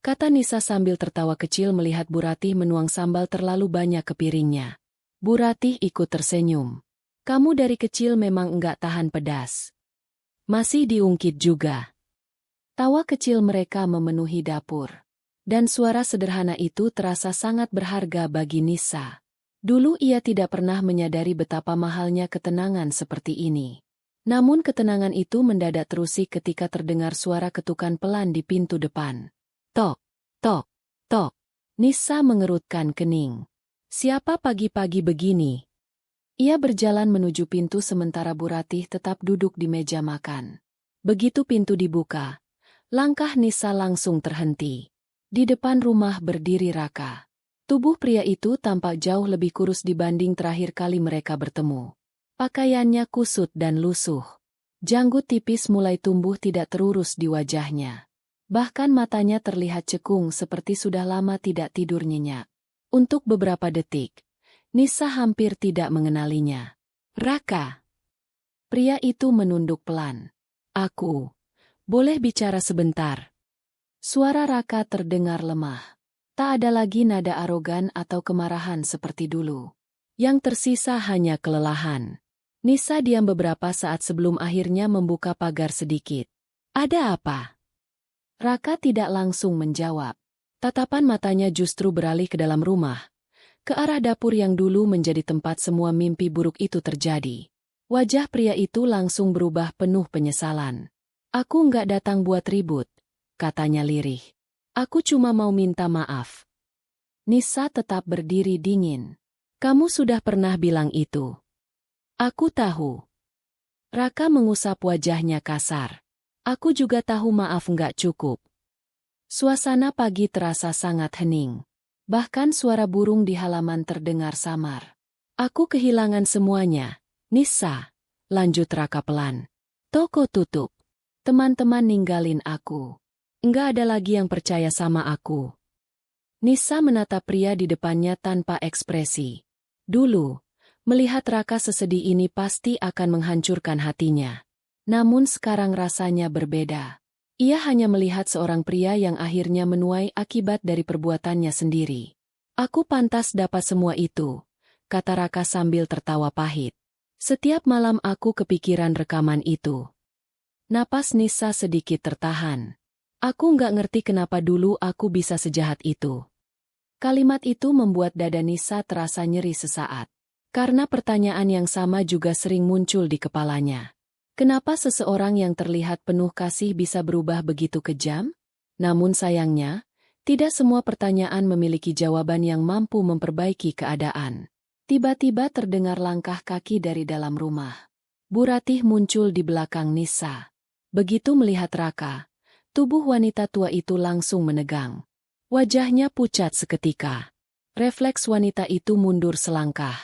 kata Nisa sambil tertawa kecil melihat Bu Ratih menuang sambal terlalu banyak ke piringnya. Bu Ratih ikut tersenyum. "Kamu dari kecil memang enggak tahan pedas." Masih diungkit juga. Tawa kecil mereka memenuhi dapur. Dan suara sederhana itu terasa sangat berharga bagi Nisa. Dulu ia tidak pernah menyadari betapa mahalnya ketenangan seperti ini. Namun ketenangan itu mendadak terusik ketika terdengar suara ketukan pelan di pintu depan. Tok, tok, tok. Nisa mengerutkan kening. "Siapa pagi-pagi begini?" Ia berjalan menuju pintu sementara Bu Ratih tetap duduk di meja makan. Begitu pintu dibuka, langkah Nisa langsung terhenti. Di depan rumah berdiri Raka. Tubuh pria itu tampak jauh lebih kurus dibanding terakhir kali mereka bertemu. Pakaiannya kusut dan lusuh. Janggut tipis mulai tumbuh tidak terurus di wajahnya. Bahkan matanya terlihat cekung seperti sudah lama tidak tidur nyenyak. Untuk beberapa detik, Nisa hampir tidak mengenalinya. "Raka." Pria itu menunduk pelan. "Aku boleh bicara sebentar?" Suara Raka terdengar lemah. Tak ada lagi nada arogan atau kemarahan seperti dulu. Yang tersisa hanya kelelahan. Nisa diam beberapa saat sebelum akhirnya membuka pagar sedikit. Ada apa? Raka tidak langsung menjawab. Tatapan matanya justru beralih ke dalam rumah. Ke arah dapur yang dulu menjadi tempat semua mimpi buruk itu terjadi. Wajah pria itu langsung berubah penuh penyesalan. Aku nggak datang buat ribut, katanya lirih. Aku cuma mau minta maaf. Nisa tetap berdiri dingin. Kamu sudah pernah bilang itu. Aku tahu. Raka mengusap wajahnya kasar. Aku juga tahu maaf nggak cukup. Suasana pagi terasa sangat hening. Bahkan suara burung di halaman terdengar samar. Aku kehilangan semuanya, Nisa, lanjut Raka pelan. Toko tutup. Teman-teman ninggalin aku. Enggak ada lagi yang percaya sama aku. Nisa menatap pria di depannya tanpa ekspresi. Dulu, melihat Raka sesedih ini pasti akan menghancurkan hatinya. Namun sekarang rasanya berbeda. Ia hanya melihat seorang pria yang akhirnya menuai akibat dari perbuatannya sendiri. Aku pantas dapat semua itu, kata Raka sambil tertawa pahit. Setiap malam aku kepikiran rekaman itu. Napas Nisa sedikit tertahan. Aku nggak ngerti kenapa dulu aku bisa sejahat itu. Kalimat itu membuat dada Nisa terasa nyeri sesaat. Karena pertanyaan yang sama juga sering muncul di kepalanya. Kenapa seseorang yang terlihat penuh kasih bisa berubah begitu kejam? Namun sayangnya, tidak semua pertanyaan memiliki jawaban yang mampu memperbaiki keadaan. Tiba-tiba terdengar langkah kaki dari dalam rumah. Bu Ratih muncul di belakang Nisa. Begitu melihat Raka, tubuh wanita tua itu langsung menegang. Wajahnya pucat seketika. Refleks wanita itu mundur selangkah.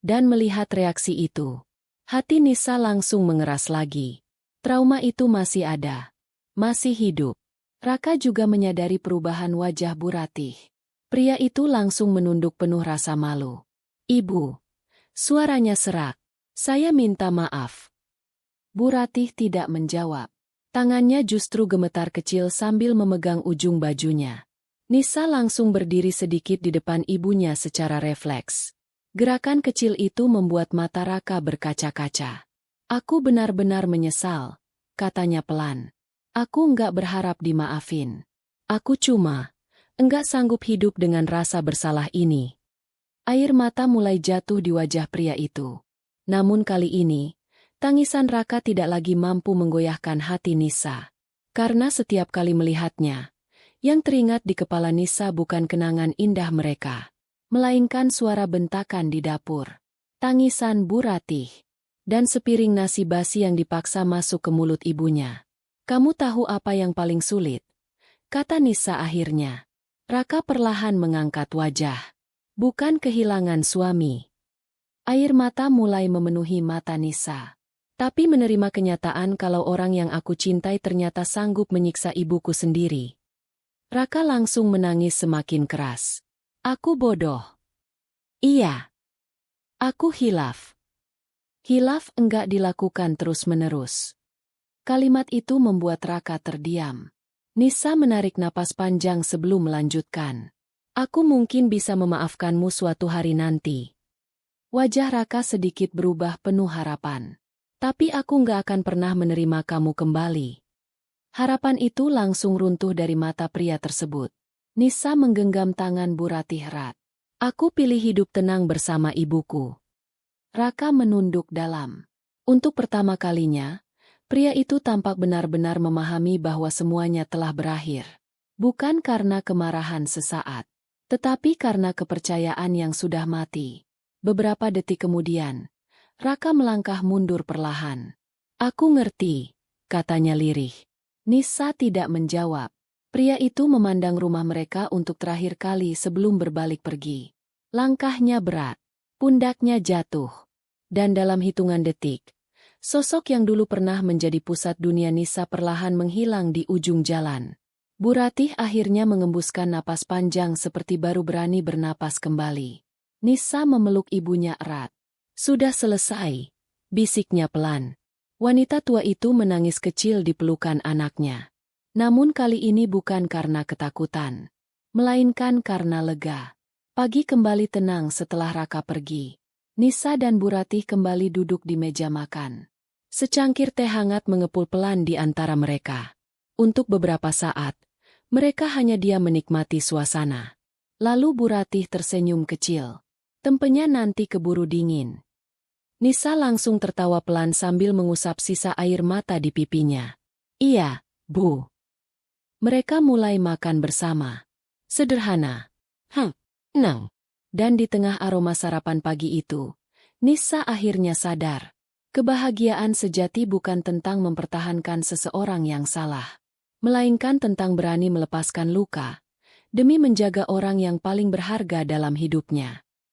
Dan melihat reaksi itu, hati Nisa langsung mengeras lagi. Trauma itu masih ada. Masih hidup. Raka juga menyadari perubahan wajah Bu Ratih. Pria itu langsung menunduk penuh rasa malu. Ibu. Suaranya serak. Saya minta maaf. Bu Ratih tidak menjawab. Tangannya justru gemetar kecil sambil memegang ujung bajunya. Nisa langsung berdiri sedikit di depan ibunya secara refleks. Gerakan kecil itu membuat mata Raka berkaca-kaca. Aku benar-benar menyesal, katanya pelan. Aku enggak berharap dimaafin. Aku cuma enggak sanggup hidup dengan rasa bersalah ini. Air mata mulai jatuh di wajah pria itu. Namun kali ini, tangisan Raka tidak lagi mampu menggoyahkan hati Nisa. Karena setiap kali melihatnya, yang teringat di kepala Nisa bukan kenangan indah mereka, melainkan suara bentakan di dapur, tangisan Bu Ratih, dan sepiring nasi basi yang dipaksa masuk ke mulut ibunya. Kamu tahu apa yang paling sulit? Kata Nisa akhirnya. Raka perlahan mengangkat wajah. Bukan kehilangan suami. Air mata mulai memenuhi mata Nisa. Tapi menerima kenyataan kalau orang yang aku cintai ternyata sanggup menyiksa ibuku sendiri. Raka langsung menangis semakin keras. Aku bodoh. Iya. Aku hilaf. Hilaf enggak dilakukan terus-menerus. Kalimat itu membuat Raka terdiam. Nisa menarik napas panjang sebelum melanjutkan. Aku mungkin bisa memaafkanmu suatu hari nanti. Wajah Raka sedikit berubah penuh harapan. Tapi aku enggak akan pernah menerima kamu kembali. Harapan itu langsung runtuh dari mata pria tersebut. Nisa menggenggam tangan Bu Ratih erat. Aku pilih hidup tenang bersama ibuku. Raka menunduk dalam. Untuk pertama kalinya, pria itu tampak benar-benar memahami bahwa semuanya telah berakhir. Bukan karena kemarahan sesaat, tetapi karena kepercayaan yang sudah mati. Beberapa detik kemudian, Raka melangkah mundur perlahan. Aku ngerti, katanya lirih. Nisa tidak menjawab. Pria itu memandang rumah mereka untuk terakhir kali sebelum berbalik pergi. Langkahnya berat, pundaknya jatuh. Dan dalam hitungan detik, sosok yang dulu pernah menjadi pusat dunia Nisa perlahan menghilang di ujung jalan. Bu Ratih akhirnya mengembuskan napas panjang seperti baru berani bernapas kembali. Nisa memeluk ibunya erat. Sudah selesai, bisiknya pelan. Wanita tua itu menangis kecil di pelukan anaknya. Namun kali ini bukan karena ketakutan. melainkan karena lega. Pagi kembali tenang setelah Raka pergi. Nisa dan Bu Ratih kembali duduk di meja makan. Secangkir teh hangat mengepul pelan di antara mereka. Untuk beberapa saat, mereka hanya diam menikmati suasana. Lalu Bu Ratih tersenyum kecil. Tempenya nanti keburu dingin. Nisa langsung tertawa pelan sambil mengusap sisa air mata di pipinya. Iya, Bu. Mereka mulai makan bersama. Sederhana. Nang. Dan di tengah aroma sarapan pagi itu, Nisa akhirnya sadar. Kebahagiaan sejati bukan tentang mempertahankan seseorang yang salah, melainkan tentang berani melepaskan luka, demi menjaga orang yang paling berharga dalam hidupnya.